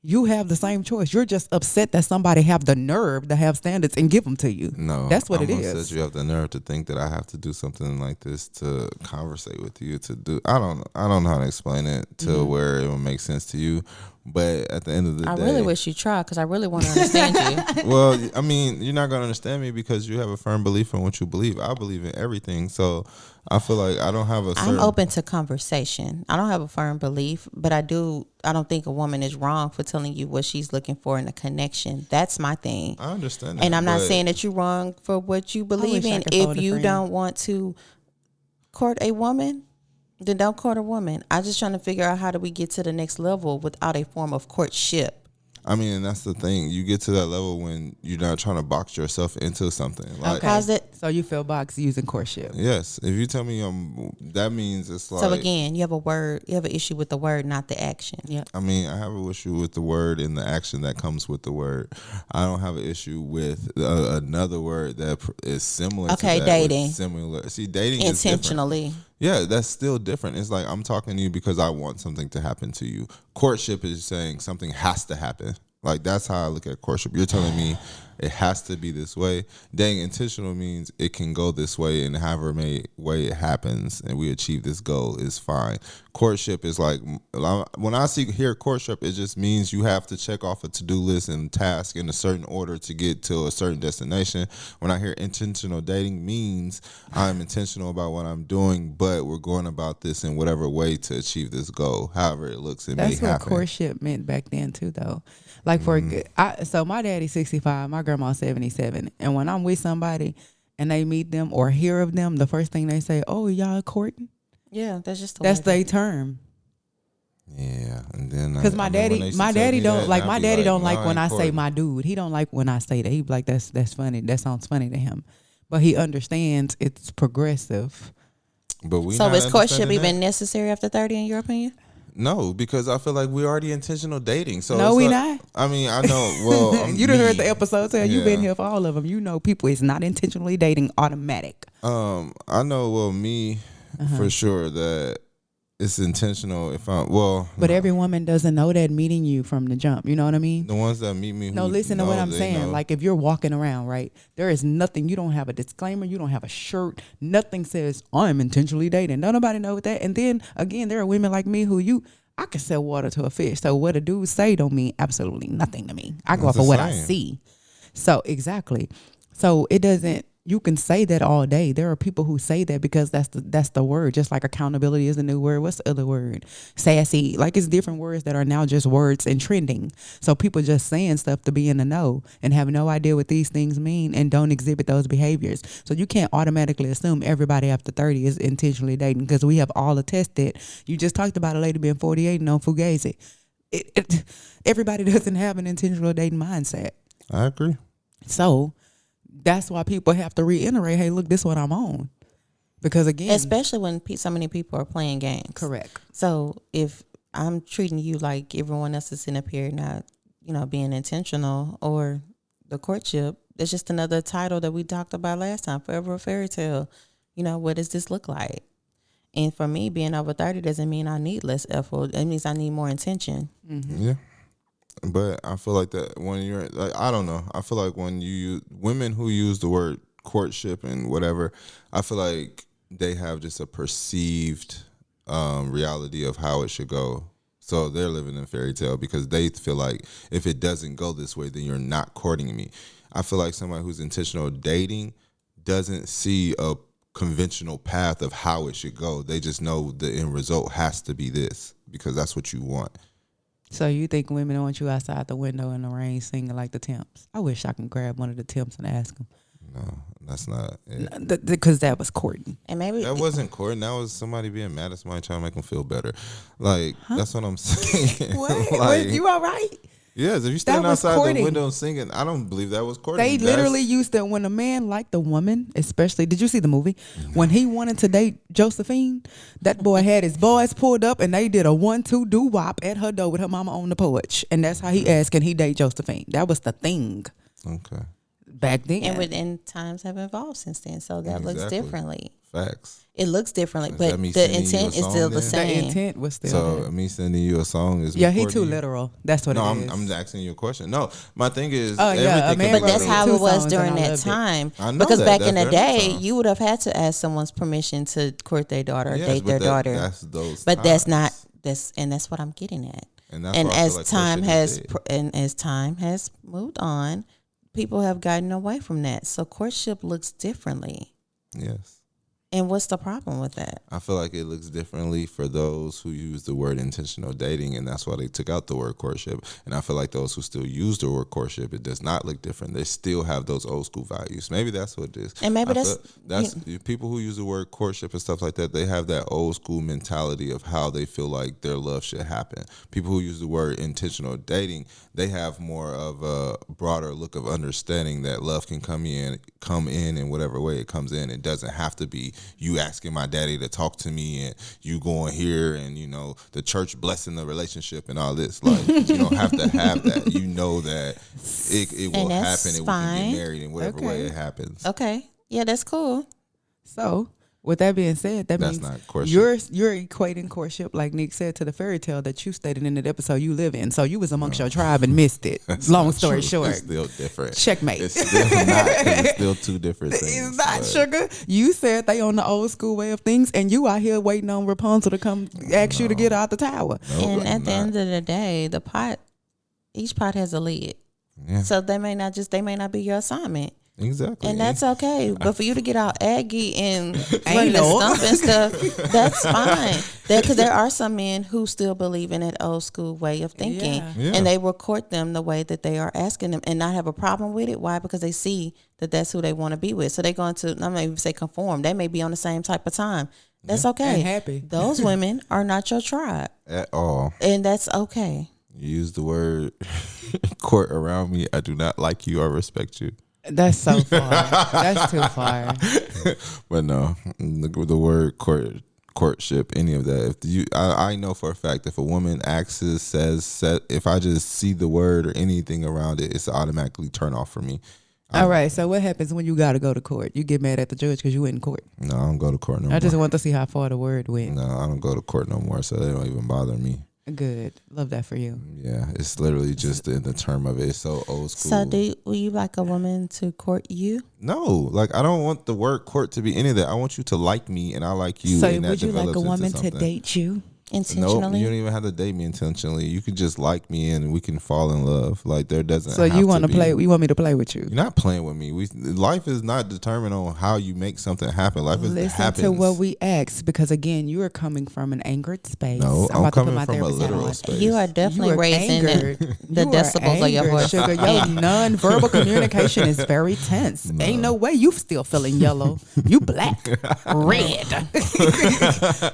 You have the same choice. You're just upset that somebody have the nerve to have standards and give them to you. No, that's what it is. That you have the nerve to think that I have to do something like this to conversate with you. I don't know how to explain it to where it will make sense to you. But at the end of the I day, really wish you tried because I really want to understand you. well, I mean, you're not gonna understand me because you have a firm belief in what you believe. I believe in everything, so I feel like I don't have a certain. I'm open to conversation. I don't have a firm belief, but I don't think a woman is wrong for telling you what she's looking for in a connection. That's my thing. I understand that, and I'm not saying that you're wrong for what you believe in. If you don't want to court a woman, then don't court a woman. I'm just trying to figure out how do we get to the next level without a form of courtship. I mean, and that's the thing. You get to that level when you're not trying to box yourself into something. Like, okay. How's it? So you feel boxed using courtship? Yes. If you tell me that means it's like. So again, you have an issue with the word, not the action. Yeah. I mean, I have an issue with the word and the action that comes with the word. I don't have an issue with another word that is similar. Okay, to that, dating. Similar. See, dating intentionally. Is different. Yeah, that's still different. It's like I'm talking to you because I want something to happen to you. Courtship is saying something has to happen. Like, that's how I look at courtship. You're telling me it has to be this way. Dating intentional means it can go this way, and however way it happens and we achieve this goal is fine. Courtship is like, when I hear courtship, it just means you have to check off a to-do list and task in a certain order to get to a certain destination. When I hear intentional dating, means I'm intentional about what I'm doing, but we're going about this in whatever way to achieve this goal. However it looks, it may happen. That's what courtship meant back then too, though. Like so my daddy's 65, my grandma's 77, and when I'm with somebody and they meet them or hear of them, the first thing they say, "Oh, y'all courting?" Yeah, that's their term. Yeah, and then because my daddy don't like when I say my dude. He don't like when I say that. He be like, that's funny. That sounds funny to him, but he understands it's progressive. But so is courtship even necessary after 30 in your opinion? No, because I feel like we're already intentional dating. So no, we not. I mean, I know. Well, you done heard the episode. You've been here for all of them. You know, people is not intentionally dating automatic. I know. Well, me for sure that it's intentional. But every woman doesn't know that meeting you from the jump. You know what I mean? The ones that meet me. No, listen to what I'm saying. Know. Like if you're walking around, right? There is nothing. You don't have a disclaimer. You don't have a shirt. Nothing says I'm intentionally dating. Nobody knows that. And then again, there are women like me I can sell water to a fish. So what a dude say don't mean absolutely nothing to me. I go off of what I see. So exactly. So it doesn't. You can say that all day. There are people who say that because that's the word. Just like accountability is a new word. What's the other word? Sassy. Like it's different words that are now just words and trending. So people just saying stuff to be in the know and have no idea what these things mean and don't exhibit those behaviors. So you can't automatically assume everybody after 30 is intentionally dating because we have all attested. You just talked about a lady being 48 and on Fugazi. Everybody doesn't have an intentional dating mindset. I agree. So that's why people have to reiterate, hey, look, this is what I'm on. Because again, especially when so many people are playing games. Correct. So if I'm treating you like everyone else is sitting up here not, being intentional or the courtship, it's just another title that we talked about last time, Forever a Fairy Tale. What does this look like? And for me, being over 30 doesn't mean I need less effort. It means I need more intention. Mm-hmm. Yeah. But I feel like that when you're like, I don't know. I feel like when women who use the word courtship and whatever, I feel like they have just a perceived reality of how it should go. So they're living in fairy tale because they feel like if it doesn't go this way, then you're not courting me. I feel like somebody who's intentional dating doesn't see a conventional path of how it should go. They just know the end result has to be this because that's what you want. So you think women want you outside the window in the rain singing like the Temps? I wish I could grab one of the Temps and ask them. No, that's not it. Because that was courting. And maybe that wasn't courting. That was somebody being mad at somebody trying to make them feel better. Like, that's what I'm saying. What? Like, you all right? Yes, if you stand outside the window singing, I don't believe that was courting. They literally used to, when a man liked the woman, especially, did you see the movie? When he wanted to date Josephine, that boy had his boys pulled up and they did a 1-2 doo-wop at her door with her mama on the porch. And that's how he asked, can he date Josephine? That was the thing. Okay. Back then. And times have evolved since then, so that looks differently. Facts. It looks differently, but the intent is still the same. The intent was still so there. Me sending you a song is he too literal. That's what it is. No, I'm asking you a question. No, my thing is but that's how it was during that time. I know because back in the day, time. you would have had to ask someone's permission to court their daughter or date their daughter. That's those. But times. that's not that's what I'm getting at. And that's And why I feel as like time courtship is has dead. and as time has moved on, people have gotten away from that. So courtship looks differently. Yes. And what's the problem with that? I feel like it looks differently for those who use the word intentional dating, and that's why they took out the word courtship. And I feel like those who still use the word courtship, it does not look different. They still have those old school values. Maybe that's what it is. And maybe I that's people who use the word courtship and stuff like that. They have that old school mentality of how they feel like their love should happen. People who use the word intentional dating, they have more of a broader look of understanding that love can come in in whatever way it comes in. It doesn't have to be you asking my daddy to talk to me and you going here and, you know, the church blessing the relationship and all this. Like, you don't have to have that. You know that it will happen and fine. we can get married in whatever way it happens. Okay. Yeah, that's cool. So, with that being said, that's means not courtship. you're equating courtship, like Nick said, to the fairy tale that you stated in that episode you live in. So you was amongst your tribe and missed it. Long story short, It's still different. Checkmate. It's still not. 'Cause it's still two different things. It's not, but sugar. You said they on the old school way of things, and you out here waiting on Rapunzel to come ask you to get out the tower. no, And I'm at the not. end of the day, each pot has a lid. Yeah, So they may not be your assignment. exactly. And that's okay. But for you to get all aggy and Ain't ready to no- stump and stuff, that's fine. Because there are some men who still believe in that old school way of thinking. Yeah. Yeah. And they will court them the way that they are asking them and not have a problem with it. Why? Because they see that that's who they want to be with. So they're going to, I'm not even say conform. They may be on the same type of time. That's okay. And happy. Those women are not your tribe. At all. And that's okay. You use the word court around me. I do not like you or respect you. That's so far. That's too far. But no, the word courtship, any of that. I know for a fact if a woman says, if I just see the word or anything around it, it's automatically turn off for me. All right. So what happens when you got to go to court? You get mad at the judge because you went in court. No, I don't go to court no more. I just want to see how far the word went. No, I don't go to court no more, so they don't even bother me. Good. Love that for you. Yeah, it's literally just in the term of it. It's so old school. So will you like a woman to court you? No, like I don't want the word court to be any of that. I want you to like me and I like you. So and that would you like a develops into woman to something. date you? No, Intentionally? you don't even have to date me intentionally. You can just like me and we can fall in love. Like there doesn't. So have you want to to play? be- You want me to play with you? You're not playing with me. Life is not determined on how you make something happen. Life is Listen happens. to what we ask, because again, you are coming from an angered space. No, I'm about to put coming my from a therapist hat literal on. space. You are definitely You are raising angered. the You are decibels of your angered, voice. Sugar. Your non-verbal communication is very tense. Ain't no way you still feeling yellow. You black, red.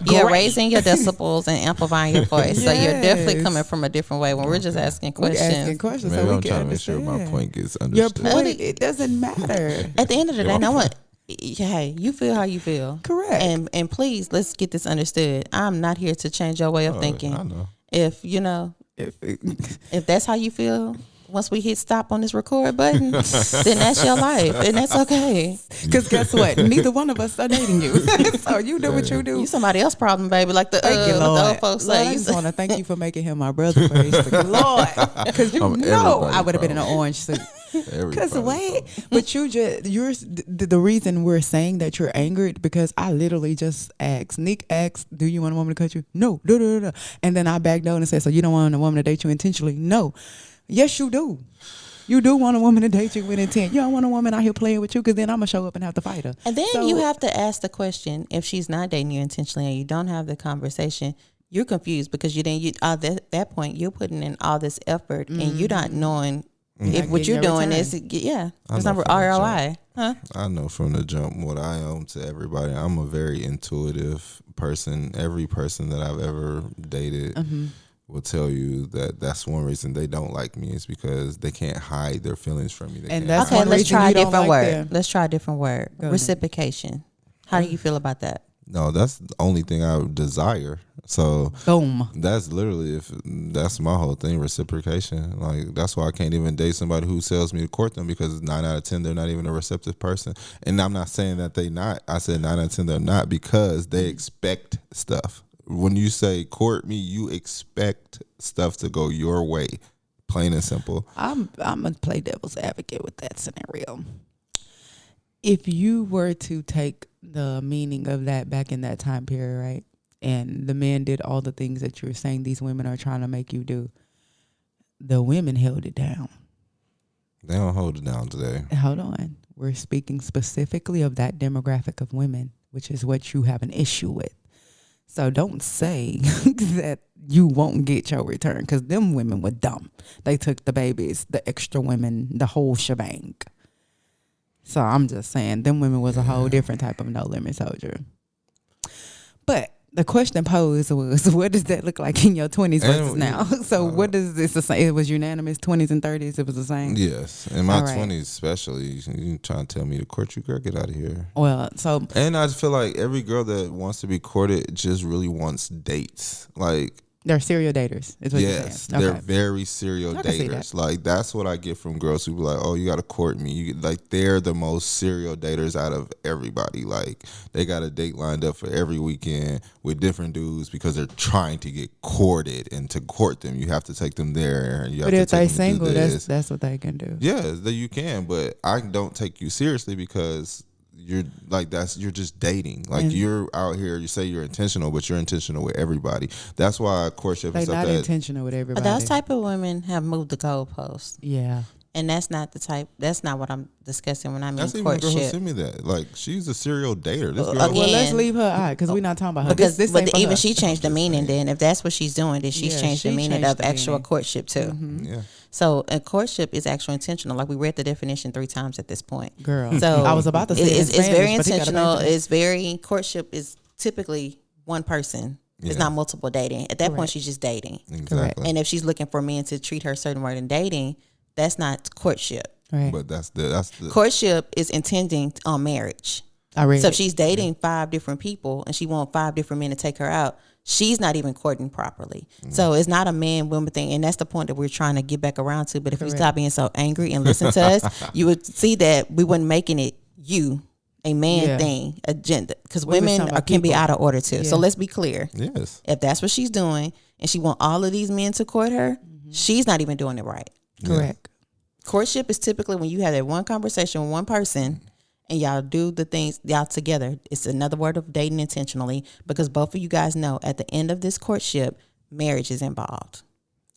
You're Gray. raising your decibels and amplifying your voice. So you're definitely Yes. coming from a different way when we're just asking We questions. asking questions Maybe so we I'm can trying to make sure understand. my point gets Your understood. point, it doesn't matter. At the end of the day, Yeah. no one. Hey, you feel how you feel. Correct. And please, let's get this understood. I'm not here to change your way of thinking. I know. If if that's how you feel, once we hit stop on this record button, then that's your life, and that's okay. Because guess what? Neither one of us are dating you. So you do what you do. You somebody else's problem, baby. Like the Thank you, what the Lord. old folks Lord, say. I You just want to thank you for making him my brother. Praise the Lord. Because you I'm know everybody's I would have been in an problem. orange suit. Because Everybody's wait, but the reason we're saying that you're angered, because I literally just asked. Nick asked, "Do you want a woman to cut you?" No. And then I backed down and said, "So you don't want a woman to date you intentionally?" No. Yes, you do. You do want a woman to date you with intent. You don't want a woman out here playing with you, because then I'm gonna show up and have to fight her. And then So- you have to ask the question: if she's not dating you intentionally and you don't have the conversation, you're confused because at that point you're putting in all this effort and you're not knowing if what getting you're your doing return. is I it's know not from the ROI, huh? I know from the jump what I am to everybody. I'm a very intuitive person. Every person that I've ever dated will tell you that that's one reason they don't like me, is because they can't hide their feelings from me. They And can't that's Okay, hide- one let's reason try a you don't different like word. them. Let's try a different word. Go ahead. Reciprocation. How do you feel about that? No, that's the only thing I desire. So Boom. that's literally, if that's my whole thing, reciprocation. Like that's why I can't even date somebody who sells me to court them, because 9 out of 10 they're not even a receptive person. And I'm not saying that they not. I said 9 out of 10 they're not, because they expect stuff. When you say court me, you expect stuff to go your way, plain and simple. I'm gonna play devil's advocate with that scenario. If you were to take the meaning of that back in that time period, right? and the men did all the things that you're saying these women are trying to make you do, the women held it down. They don't hold it down today. Hold on. We're speaking specifically of that demographic of women, which is what you have an issue with. So don't say that you won't get your return, because them women were dumb. They took the babies, the extra women, the whole shebang. So I'm just saying, them women was a whole different type of no limit soldier. But the question posed was, what does that look like in your 20s versus now? So what does this say? It was unanimous 20s and 30s. It was the same. Yes, in my All right. 20s especially. You trying to tell me to court you, girl? Get out of here. Well, so And I just feel like every girl that wants to be courted just really wants dates. Like, they're serial daters. Is what yes, you're saying. they're Okay. very serial I can see daters. that. Like, that's what I get from girls who be like, "Oh, you got to court me." Like, they're the most serial daters out of everybody. Like, they got a date lined up for every weekend with different dudes because they're trying to get courted. And to court them, you have to take them there. And you have But to if they take them to do single, this. that's what they can do. Yeah, that you can, but I don't take you seriously because you're like you're just dating. Like, And you're out here, you say you're intentional, but you're intentional with everybody. That's why courtship they're and stuff not that intentional with everybody. But those type of women have moved the goalpost, Yeah. and that's not the type. That's not what I'm discussing when I mean that's even the girl who courtship. sent me that. Like, she's a serial dater. This girl, Again, Well, let's leave her out because we're not talking about her. Because this but ain't for even her. she changed the meaning. Then if that's what she's doing, then she's Yeah, changed the she meaning changed of the actual meaning. courtship too. yeah, So a courtship is actual intentional. Like, we read the definition 3 times at this point. Girl. So I was about to say it in it's very Spanish, but you gotta intentional. pay for It's very courtship is typically one person. It's Yeah. not multiple dating. At that point, Correct. she's just dating. exactly. And if she's looking for men to treat her a certain way in dating, that's not courtship. Right. But that's the Courtship is intending on marriage. I read So it. if she's dating 5 different people and she wants 5 different men to take her out, she's not even courting properly. So it's not a man-woman thing, and that's the point that we're trying to get back around to. But if you Correct. stop being so angry and listen to us, you would see that we weren't making it a man Yeah. thing, agenda, because We was women talking about can be people. out of order too. So Yeah. let's be clear. yes, If that's what she's doing and she want all of these men to court her, she's not even doing it right. Correct. Courtship is typically when you have that one conversation with one person and y'all do the things y'all together. It's another word of dating intentionally, because both of you guys know at the end of this courtship, marriage is involved.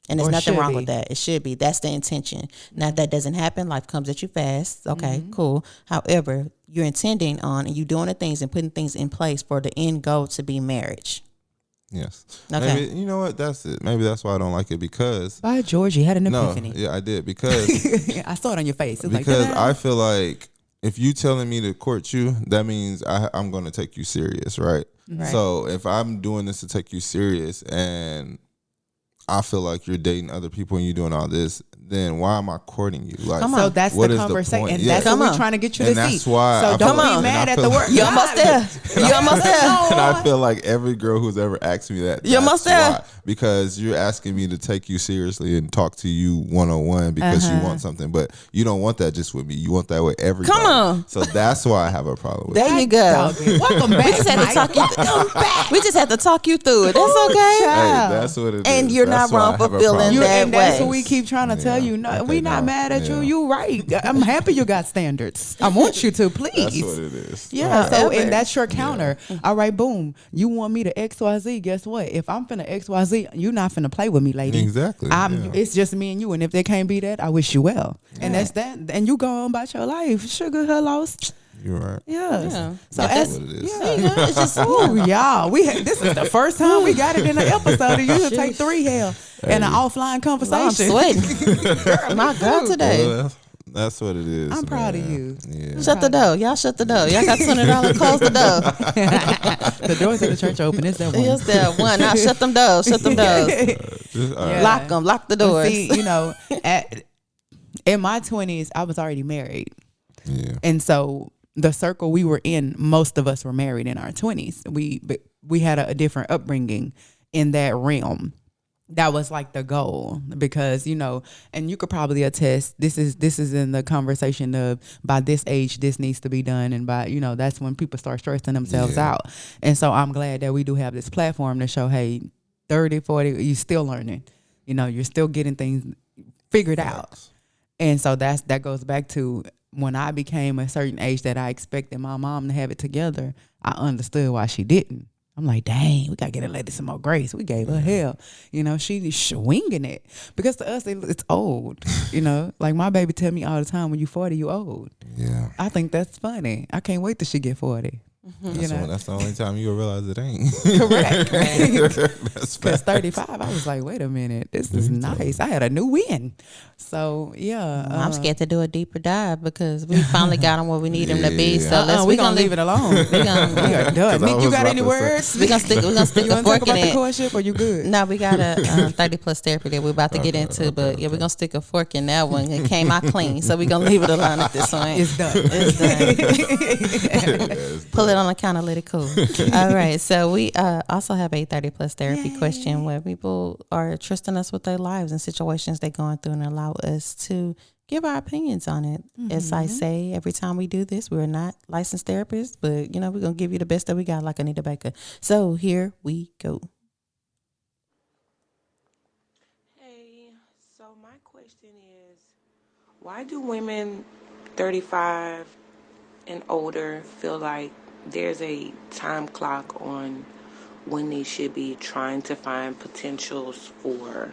And there's Or nothing should wrong be. with that. It should be. That's the intention. Now, if that doesn't happen, life comes at you fast. Okay, cool. However, you're intending on and you're doing the things and putting things in place for the end goal to be marriage. yes. Okay. Maybe, you know what? That's it. Maybe that's why I don't like it, because By George, you had an no, epiphany. yeah, I did, because I saw it on your face. It was because like, I feel like if you telling me to court you, that means I'm going to take you serious, right? Right. So if I'm doing this to take you serious and I feel like you're dating other people and you're doing all this, then why am I courting you? Like, Come on. So that's what the is conversation, point? and Yeah. that's Come what we're on. trying to get you And to see. that's why I So feel don't like- be and mad I at feel the like- work. You're almost there. You're almost there. And I feel like every girl who's ever asked me that, You're almost there. why. Because you're asking me to take you seriously and talk to you one-on-one because you want something, but you don't want that just with me. You want that with everybody. Come on. So that's why I have a problem with it. There you go. Welcome back. We just had to talk you. We just had to talk you through it. That's okay. Hey, that's what it is. And you're That's not why I wrong have for a feeling problem. You, with that it. and that's way. what we keep trying to tell Yeah. you. No, Okay, we not no. mad at you. Yeah. You right. I'm happy you got standards. I want you to, please. That's what it is. Yeah, so However. and that's your counter. All right, boom. You want me to XYZ? Guess what? If I'm finna XYZ, you're not finna play with me, lady. Exactly. Yeah. It's just me and you. And if they can't be that, I wish you well. And that's that. And you go on about your life. Sugar her lost. You're right. Yes. Yeah. So That's as what it is. yeah. It's just Oh y'all, this is the first time we got it in an episode. You should take 3 hell in an offline I'm conversation. sweating. My God, today. Well, that's what it is. I'm proud of man. you. Yeah. Shut the door. Y'all shut the door. Y'all got $20. Close the door. The doors of the church open. It's that one. Yes, there. One. Now shut them doors. Shut them doors. Just, all Yeah. right. Lock them. Lock the But doors. see, in my 20s, I was already married. Yeah. And so the circle we were in, most of us were married in our 20s. We had a different upbringing in that realm. That was like the goal, because and you could probably attest, this is in the conversation of by this age this needs to be done, and by that's when people start stressing themselves out. And so I'm glad that we do have this platform to show, hey, 30, 40, you're still learning, you're still getting things figured out. And so that goes back to when I became a certain age that I expected my mom to have it together. I understood why she didn't. I'm like, dang, we got to get a lady some more grace. We gave her hell. You know, she's swinging it. Because to us, it's old. You know, like my baby tell me all the time, when you 40, you old. Yeah. I think that's funny. I can't wait till she get 40. You know? That's the only time you'll realize it ain't. Correct. That's Because 35, I was like, wait a minute, this is nice. I had a new win. So, yeah. I'm scared to do a deeper dive because we finally got him where we need him to be. So we're going to leave it alone. We are done. I You was got about any to words? we're gonna stick You a want to fork talk in about the it. courtship, or you good? No, we got a 30 plus therapy that we're about to get into, but yeah, we're gonna stick a fork in that one. It came out clean, so we're gonna leave it alone at this point. It's done. It's done. Pull it on the counter, let it cool. All right, so we also have a 30 plus therapy question where people are trusting us with their lives and situations they're going through and allow us to give our opinions on it. As I say every time we do this, we're not licensed therapists, but you know, we're gonna give you the best that we got, like Anita Baker. So here we go. Hey, so my question is, why do women 35 and older feel like there's a time clock on when they should be trying to find potentials for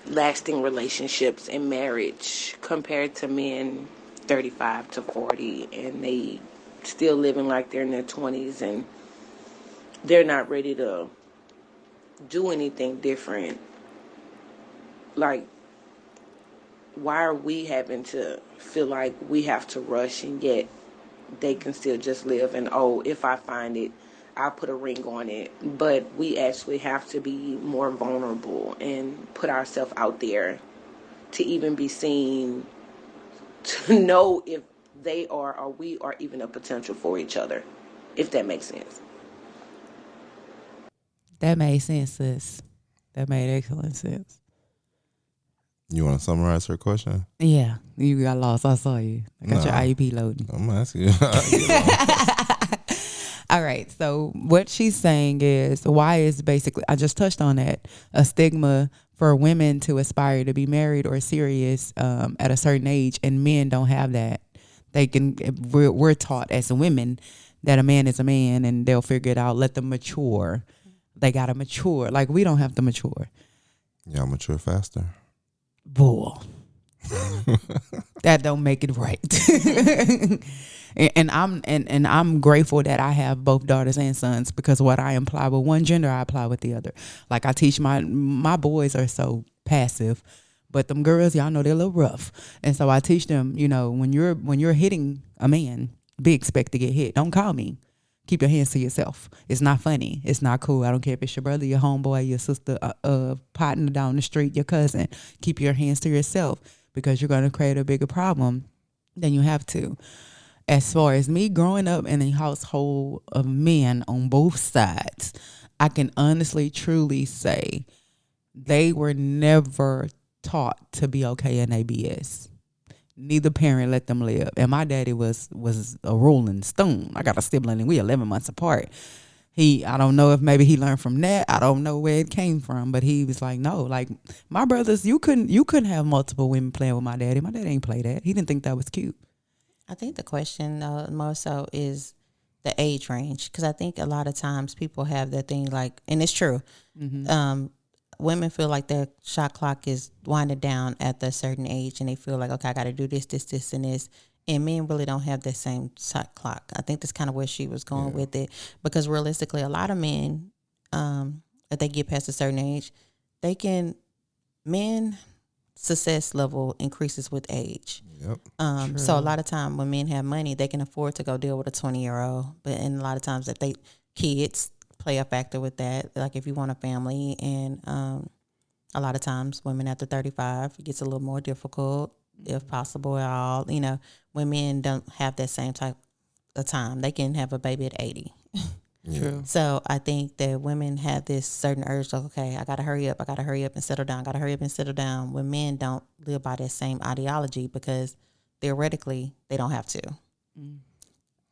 lasting relationships and marriage compared to men 35 to 40 and they still living like they're in their 20s and they're not ready to do anything different? Like, why are we having to feel like we have to rush, and yet they can still just live and, oh, if I find it, I'll put a ring on it? But we actually have to be more vulnerable and put ourselves out there to even be seen, to know if they are or we are even a potential for each other, if that makes sense. That made sense, sis. That made excellent sense. You want to summarize her question? Yeah, you got lost. I saw you. I got your IEP loading. I'm asking you. All right. So what she's saying is, why is basically, I just touched on that, a stigma for women to aspire to be married or serious at a certain age, and men don't have that. We're taught as women that a man is a man and they'll figure it out. Let them mature. They gotta mature. Like, we don't have to mature. Y'all mature faster. Bull. That don't make it right. and I'm grateful that I have both daughters and sons, because what I imply with one gender, I apply with the other. Like, I teach my boys are so passive, but them girls, y'all know they're a little rough. And so I teach them, you know, when you're hitting a man, be expect to get hit. Don't call me. Keep your hands to yourself. It's not funny. It's not cool. I don't care if it's your brother, your homeboy, your sister, partner down the street, your cousin. Keep your hands to yourself, because you're going to create a bigger problem than you have to. As far as me growing up in a household of men on both sides, I can honestly, truly say they were never taught to be okay in ABS. Neither parent let them live. And my daddy was a rolling stone. I got a sibling and we 11 months apart. I don't know if maybe he learned from that. I don't know where it came from, but he was like, no, like, my brothers, you couldn't have multiple women playing with my daddy. My daddy ain't play that. He didn't think that was cute. I think the question more so is the age range, because I think a lot of times people have that thing, like, and it's true. Women feel like their shot clock is winding down at a certain age, and they feel like, okay, I got to do this, this, this, and this. And men really don't have that same shot clock. I think that's kind of where she was going with it, because realistically, a lot of men, if they get past a certain age, men success level increases with age. Yep. So a lot of time when men have money, they can afford to go deal with a 20-year-old. But and a lot of times, if they kids play a factor with that, like if you want a family, and a lot of times women after 35, it gets a little more difficult, if possible at all. You know, when men don't have that same type of time, they can have a baby at 80. True. So I think that women have this certain urge, like, okay, I gotta hurry up and settle down, gotta hurry up and settle down. When men don't live by that same ideology, because theoretically they don't have to.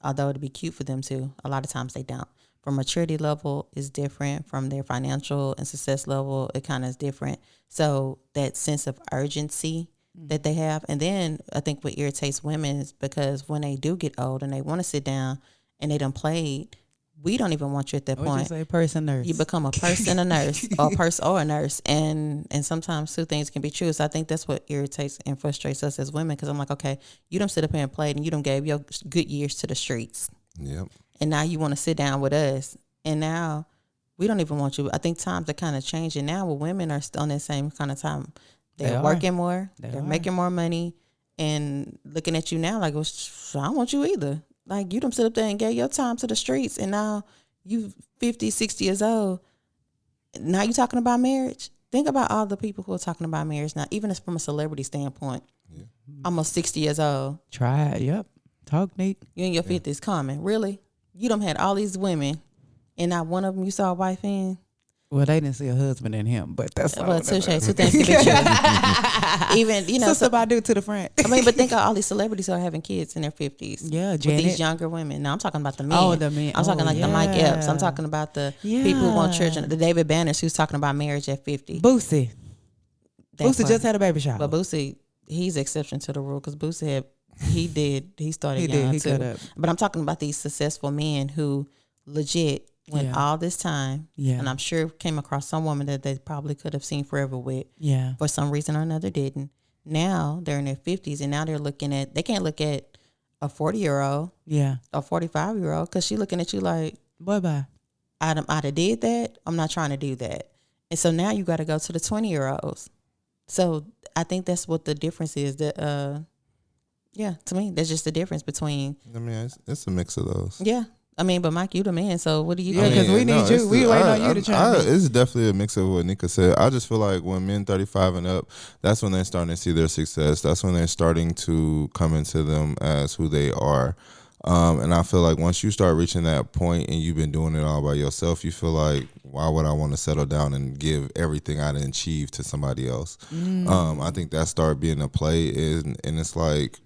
Although it'd be cute for them to, a lot of times they don't. From maturity level is different. From their financial and success level, it kind of is different. So that sense of urgency that they have. And then I think what irritates women is because when they do get old and they want to sit down and they done played, we don't even want you at that What you point. say, person nurse? You become a person, a nurse, or a person or a nurse, and sometimes two things can be true. So I think that's what irritates and frustrates us as women, because I'm like, okay, you don't sit up here and played, and you don't gave your good years to the streets, Yep. and now you want to sit down with us, and now we don't even want you. I think times are kind of changing now, where women are still on that same kind of time. They're working more, they're making more money, and looking at you now like, well, I don't want you either. Like, you done sit up there and gave your time to the streets, and now you 50, 60 years old. Now you talking about marriage? Think about all the people who are talking about marriage now, even from a celebrity standpoint. Yeah. Almost 60 years old. Try it. Yep. Talk, Nick. You in your 50s coming. Really? You done had all these women, and not one of them you saw a wife in? Well, they didn't see a husband in him, but that's well, touche. Two things can be true. Even, you know, Sister Badu to the front. I mean, but think of all these celebrities who are having kids in their 50s. Yeah, with Janet. these younger women. Now I'm talking about the men. Oh, the men. I'm talking like the Mike yeah. Epps. I'm talking about the people who want children. The David Banners who's talking about marriage at 50. Boosie. That Boosie part. just had a baby shower. But Boosie, he's exception to the rule, because Boosie he started young he too. cut up. But I'm talking about these successful men who legit went all this time, and I'm sure came across some woman that they probably could have seen forever with, for some reason or another didn't. Now they're in their 50s, and now they can't look at a 40-year-old, a 45-year-old, because she's looking at you like, bye. I'd have did that. I'm not trying to do that. And so now you got to go to the 20-year-olds. So I think that's what the difference is. That to me, that's just the difference between. I mean, it's a mix of those. Yeah. I mean, but Mike, you the man, so what do you think? think? Yeah, because we need you. We waiting on you to try. It's definitely a mix of what Nika said. I just feel like when men 35 and up, that's when they're starting to see their success. That's when they're starting to come into them as who they are. And I feel like once you start reaching that point and you've been doing it all by yourself, you feel like, why would I want to settle down and give everything I didn't achieve to somebody else? I think that started being a play, and it's like,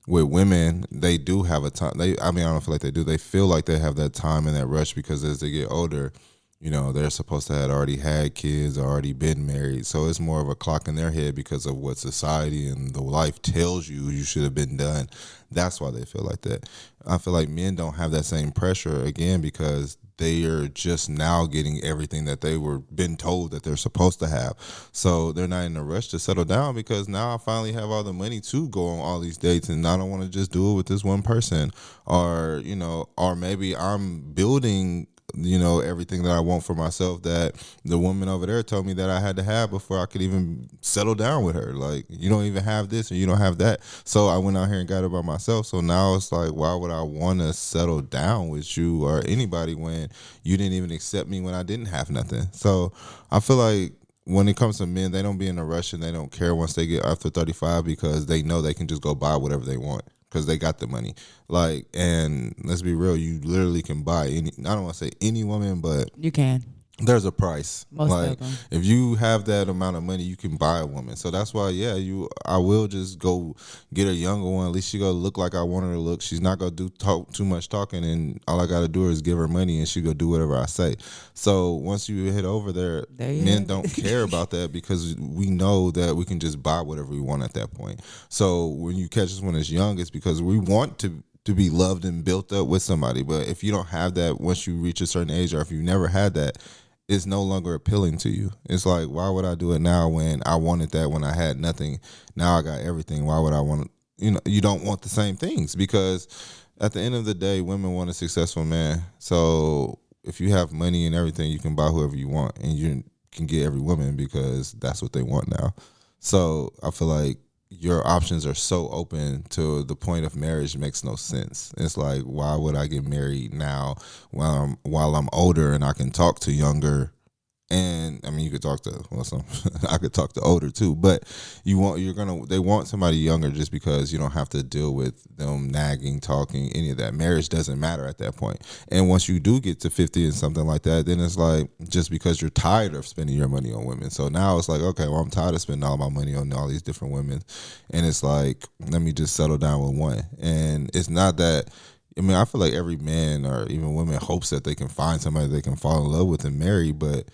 with women, they do have a time. I don't feel like they do. They feel like they have that time and that rush, because as they get older, you know, they're supposed to have already had kids or already been married. So it's more of a clock in their head because of what society and the life tells you should have been done. That's why they feel like that. I feel like men don't have that same pressure, again, because they are just now getting everything that they were been told that they're supposed to have. So they're not in a rush to settle down, because now I finally have all the money to go on all these dates, and I don't want to just do it with this one person. Or, you know, or maybe I'm building, you know, everything that I want for myself that the woman over there told me that I had to have before I could even settle down with her. Like, you don't even have this and you don't have that. So I went out here and got it by myself. So now it's like, why would I want to settle down with you or anybody when you didn't even accept me when I didn't have nothing? So I feel like when it comes to men, they don't be in a rush and they don't care once they get after 35, because they know they can just go buy whatever they want, because they got the money. Like, and let's be real, you literally can buy any, I don't want to say any woman, but You can. there's a price. Most like, of them. if you have that amount of money, you can buy a woman. So that's why, I will just go get a younger one. At least she gonna look like I want her to look. She's not gonna talk too much talking, and all I gotta do is give her money, and she go do whatever I say. So once you hit over there men don't care about that, because we know that we can just buy whatever we want at that point. So when you catch us when it's young, it's because we want to be loved and built up with somebody. But if you don't have that once you reach a certain age, or if you never had that, it's no longer appealing to you. It's like, why would I do it now when I wanted that when I had nothing? Now I got everything. Why would I want to, you don't want the same things, because at the end of the day, women want a successful man. So if you have money and everything, you can buy whoever you want, and you can get every woman, because that's what they want now. So I feel like your options are so open to the point of marriage makes no sense. It's like, why would I get married now while I'm older and I can talk to younger? And I mean, you could talk to I could talk to older too, but they want somebody younger, just because you don't have to deal with them nagging, talking, any of that. Marriage doesn't matter at that point. And once you do get to 50 and something like that, then it's like, just because you're tired of spending your money on women. So now it's like, okay, well, I'm tired of spending all my money on all these different women, and it's like, let me just settle down with one. And it's not that. I mean, I feel like every man or even woman hopes that they can find somebody they can fall in love with and marry, but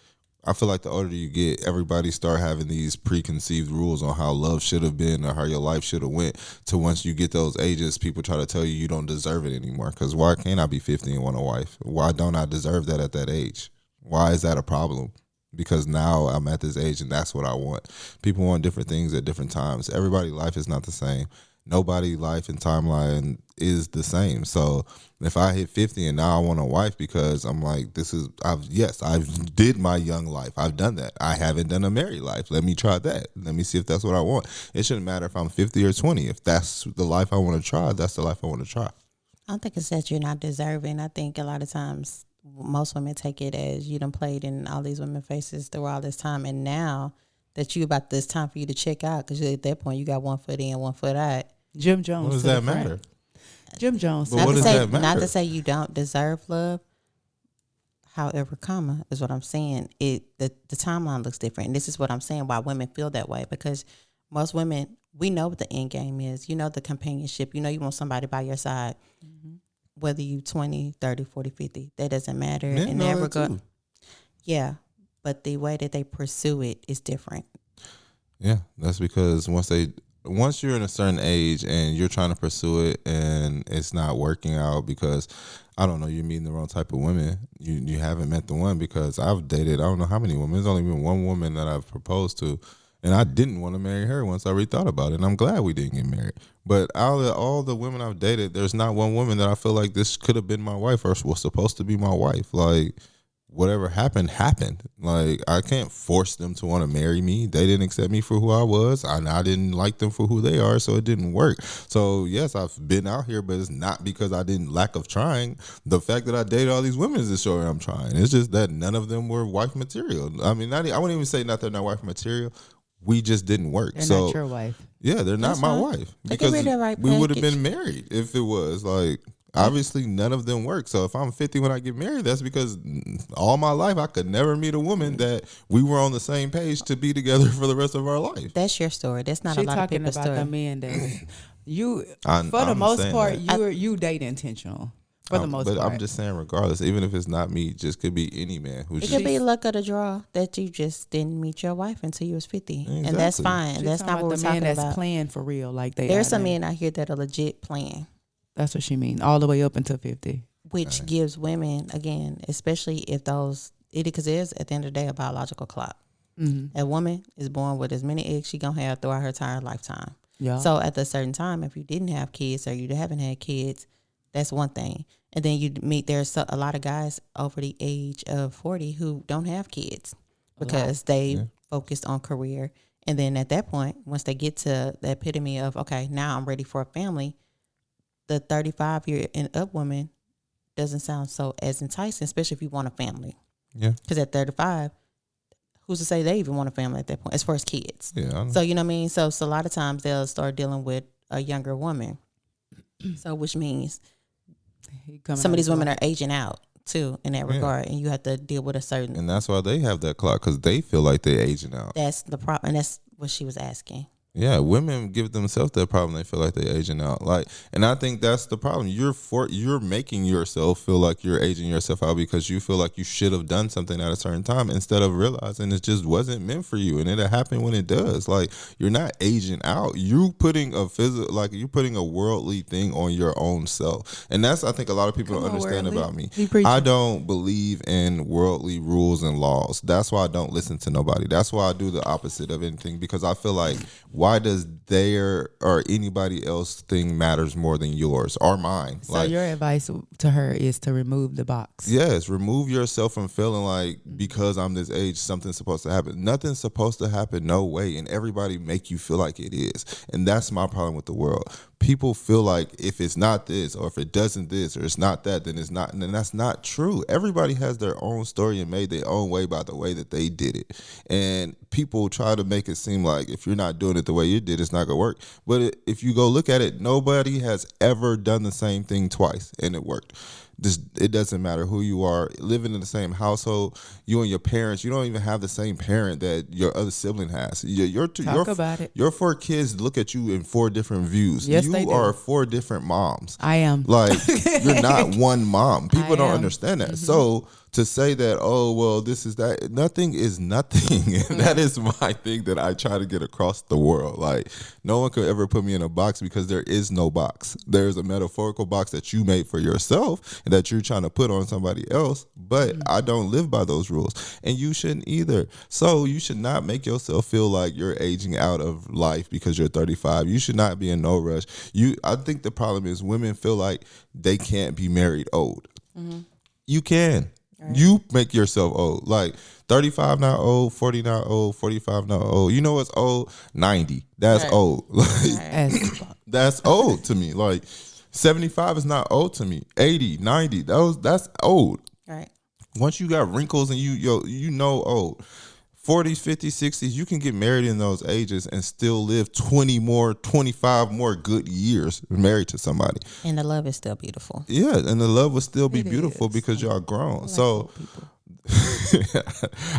I feel like the older you get, everybody start having these preconceived rules on how love should have been or how your life should have went. To once you get those ages, people try to tell you don't deserve it anymore. Because why can't I be 50 and want a wife? Why don't I deserve that at that age? Why is that a problem? Because now I'm at this age and that's what I want. People want different things at different times. Everybody's life is not the same. Nobody's life and timeline is the same. So if I hit 50 and now I want a wife because I'm like, I've did my young life. I've done that. I haven't done a married life. Let me try that. Let me see if that's what I want. It shouldn't matter if I'm 50 or 20. If that's the life I want to try, that's the life I want to try. I don't think it's that you're not deserving. I think a lot of times most women take it as you done played in all these women faces through all this time, and now that you about this time for you to check out, because at that point you got 1 foot in, 1 foot out. Jim Jones. What does that matter? Jim Jones. But what does that matter? Not to say you don't deserve love. However, is what I'm saying. The timeline looks different. And this is what I'm saying, why women feel that way. Because most women, we know what the end game is. You know the companionship. You know you want somebody by your side. Mm-hmm. Whether you 20, 30, 40, 50. That doesn't matter. Men know that too. Yeah. But the way that they pursue it is different. Yeah, that's because once you're in a certain age and you're trying to pursue it and it's not working out because, I don't know, you're meeting the wrong type of women. You haven't met the one, because I've dated, I don't know how many women. There's only been one woman that I've proposed to, and I didn't want to marry her once I rethought about it, and I'm glad we didn't get married. But out of all the women I've dated, there's not one woman that I feel like this could have been my wife or was supposed to be my wife. Like, whatever happened. Like, I can't force them to want to marry me. They didn't accept me for who I was, and I didn't like them for who they are, so it didn't work. So yes, I've been out here, but it's not because I didn't lack of trying. The fact that I dated all these women is to show I'm trying. It's just that none of them were wife material. I mean, I wouldn't even say not they're not wife material. We just didn't work. They're not your wife. Yeah, they're not my wife, because we would have been married if it was. Like, obviously none of them work. So if I'm 50 when I get married, that's because all my life I could never meet a woman that we were on the same page to be together for the rest of our life. That's your story. That's not a lot of people's story. She's talking about the men that for the most part, you date intentional. For the most part. But I'm just saying, regardless, even if it's not me, it just could be any man who's It could be luck of the draw that you just didn't meet your wife until you was 50. Exactly. And that's fine. She's that's not what we're talking about. That's playing for real. Like there's some men out here that are legit playing. That's what she means. All the way up until 50. Which gives women, again, especially if because it is at the end of the day a biological clock. Mm-hmm. A woman is born with as many eggs she gonna have throughout her entire lifetime. Yeah. So at a certain time, if you didn't have kids or you haven't had kids, that's one thing. And then you meet, there's a lot of guys over the age of 40 who don't have kids because they focused on career. And then at that point, once they get to the epitome of, okay, now I'm ready for a family, the 35-year and up woman doesn't sound so as enticing, especially if you want a family. Yeah. Because at 35, who's to say they even want a family at that point as far as kids? Yeah. So, you know what I mean? So a lot of times they'll start dealing with a younger woman. So which means some of these women are aging out too in that regard, and you have to deal with a certain. And that's why they have that clock, because they feel like they're aging out. That's the problem, and that's what she was asking. Yeah, women give themselves that problem. They feel like they're aging out. Like, and I think that's the problem. You're making yourself feel like you're aging yourself out because you feel like you should have done something at a certain time instead of realizing it just wasn't meant for you, and it'll happen when it does. Like, you're not aging out. You're putting you're putting a worldly thing on your own self, and that's, I think, a lot of people don't understand about me. I don't believe in worldly rules and laws. That's why I don't listen to nobody. That's why I do the opposite of anything, because I feel like, why does their or anybody else thing matters more than yours or mine? So your advice to her is to remove the box. Yes, remove yourself from feeling like, because I'm this age, something's supposed to happen. Nothing's supposed to happen, no way. And everybody make you feel like it is. And that's my problem with the world. People feel like if it's not this, or if it doesn't this, or it's not that, then it's not. And that's not true. Everybody has their own story and made their own way by the way that they did it. And people try to make it seem like if you're not doing it the way you did, it's not going to work. But if you go look at it, nobody has ever done the same thing twice and it worked. Just it doesn't matter who you are. Living in the same household, you and your parents, you don't even have the same parent that your other sibling has. Talk about it. Your 4 kids look at you in 4 different views. Yes, you they do. are 4 different moms. I am. Like you're not one mom. People don't am. understand that. So to say that, oh well, this is that, nothing is nothing. And that is my thing that I try to get across the world. Like no one could ever put me in a box because there is no box. There's a metaphorical box that you made for yourself and that you're trying to put on somebody else. But I don't live by those rules, and you shouldn't either. So you should not make yourself feel like you're aging out of life because you're 35. You should not be in no rush. I think the problem is women feel like they can't be married old. You can. Right. You make yourself old. Like 35 not old, 40 not old, 45 not old. You know what's old? 90. That's old. Like, that's old to me. Like 75 is not old to me. 80, 90, that's old. Right. Once you got wrinkles and you know old. 40s, 50s, 60s, you can get married in those ages and still live 20 more, 25 more good years married to somebody. And the love is still beautiful. Yeah, and the love will still be beautiful because y'all grown. So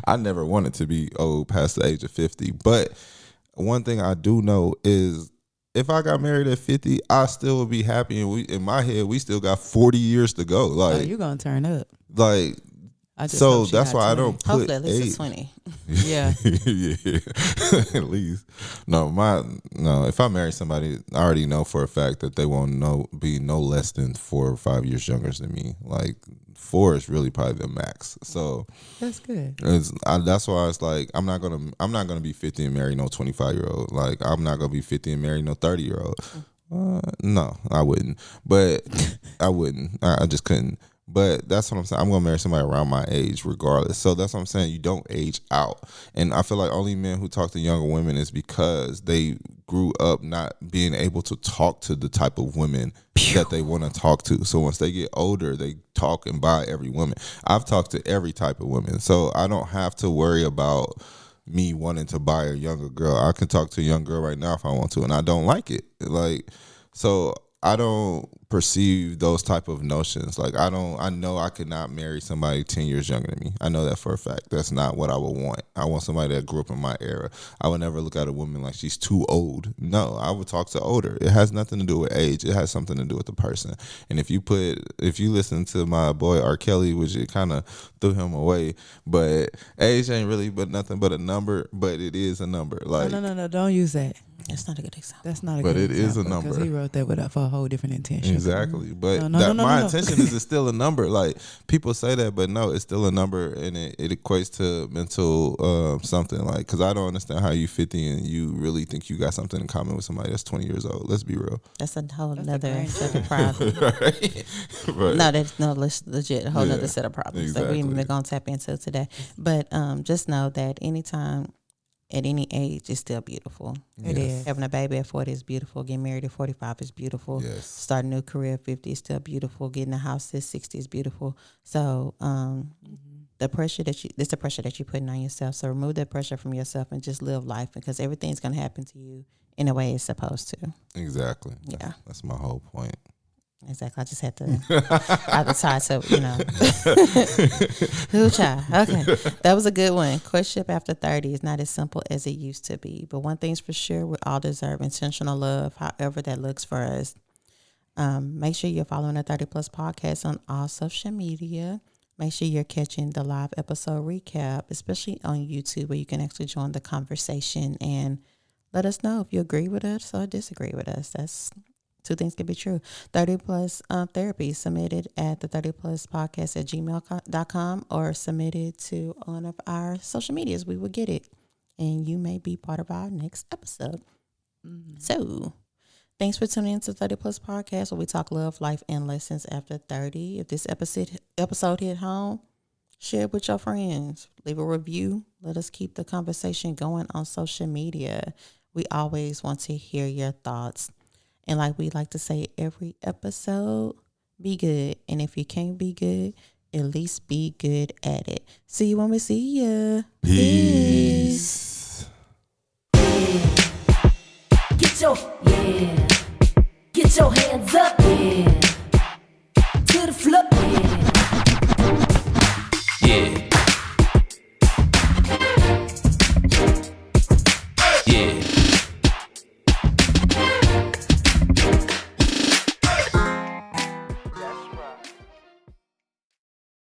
I never wanted to be old past the age of 50. But one thing I do know is if I got married at 50, I still would be happy. And in my head, we still got 40 years to go. Like, you're going to turn up. Like, so that's why 20. I don't put hopefully at least 20. Yeah. Yeah. At least. No, if I marry somebody, I already know for a fact that they won't be no less than 4 or 5 years younger than me. Like 4 is really probably the max. So that's good. That's why it's like I'm not gonna be 50 and marry no 25-year-old. Like I'm not gonna be 50 and marry no 30-year-old. No, I wouldn't. But I wouldn't. I just couldn't. But that's what I'm saying. I'm going to marry somebody around my age regardless. So that's what I'm saying. You don't age out. And I feel like only men who talk to younger women is because they grew up not being able to talk to the type of women that they want to talk to. So once they get older, they talk and buy every woman. I've talked to every type of women. So I don't have to worry about me wanting to buy a younger girl. I can talk to a young girl right now if I want to, and I don't like it. Like, so I don't perceive those type of notions. Like I know I could not marry somebody 10 years younger than me. I know that for a fact. That's not what I would want. I want somebody that grew up in my era. I would never look at a woman like she's too old. No, I would talk to older. It has nothing to do with age. It has something to do with the person. And if you listen to my boy R. Kelly, which it kind of threw him away, but age ain't really but nothing but a number, but it is a number. Like no, don't use that. That's not a good example. That's not a good example. But it is a number. Because he wrote that for a whole different intention. Exactly. But my intention is it's still a number. Like people say that, but no, it's still a number, and it equates to mental something. Like, because I don't understand how you 50 and you really think you got something in common with somebody that's 20 years old. Let's be real. That's a whole nother set of problems. Right. No, that's legit a whole nother set of problems that we ain't even gonna tap into today. But just know that anytime, at any age, it's still beautiful. It is. Having a baby at 40 is beautiful. Getting married at 45 is beautiful. Yes. Starting a new career at 50 is still beautiful. Getting a house at 60 is beautiful. So the pressure that you're putting on yourself. So remove that pressure from yourself and just live life, because everything's going to happen to you in a way it's supposed to. Exactly. Yeah. That's my whole point. Exactly. I just had to advertise, so Who child? Okay, that was a good one. Courtship after 30 is not as simple as it used to be. But one thing's for sure: we all deserve intentional love, however that looks for us. Make sure you're following the 30 Plus podcast on all social media. Make sure you're catching the live episode recap, especially on YouTube, where you can actually join the conversation and let us know if you agree with us or disagree with us. That's two things can be true. 30 Plus Therapy, submitted at the 30 Plus podcast at gmail.com or submitted to one of our social medias. We will get it. And you may be part of our next episode. Mm-hmm. So thanks for tuning into 30 Plus podcast, where we talk love, life, and lessons after 30. If this episode hit home, share it with your friends. Leave a review. Let us keep the conversation going on social media. We always want to hear your thoughts. And like we like to say every episode, be good. And if you can't be good, at least be good at it. See you when we see ya. Peace. Get your hands up, yeah.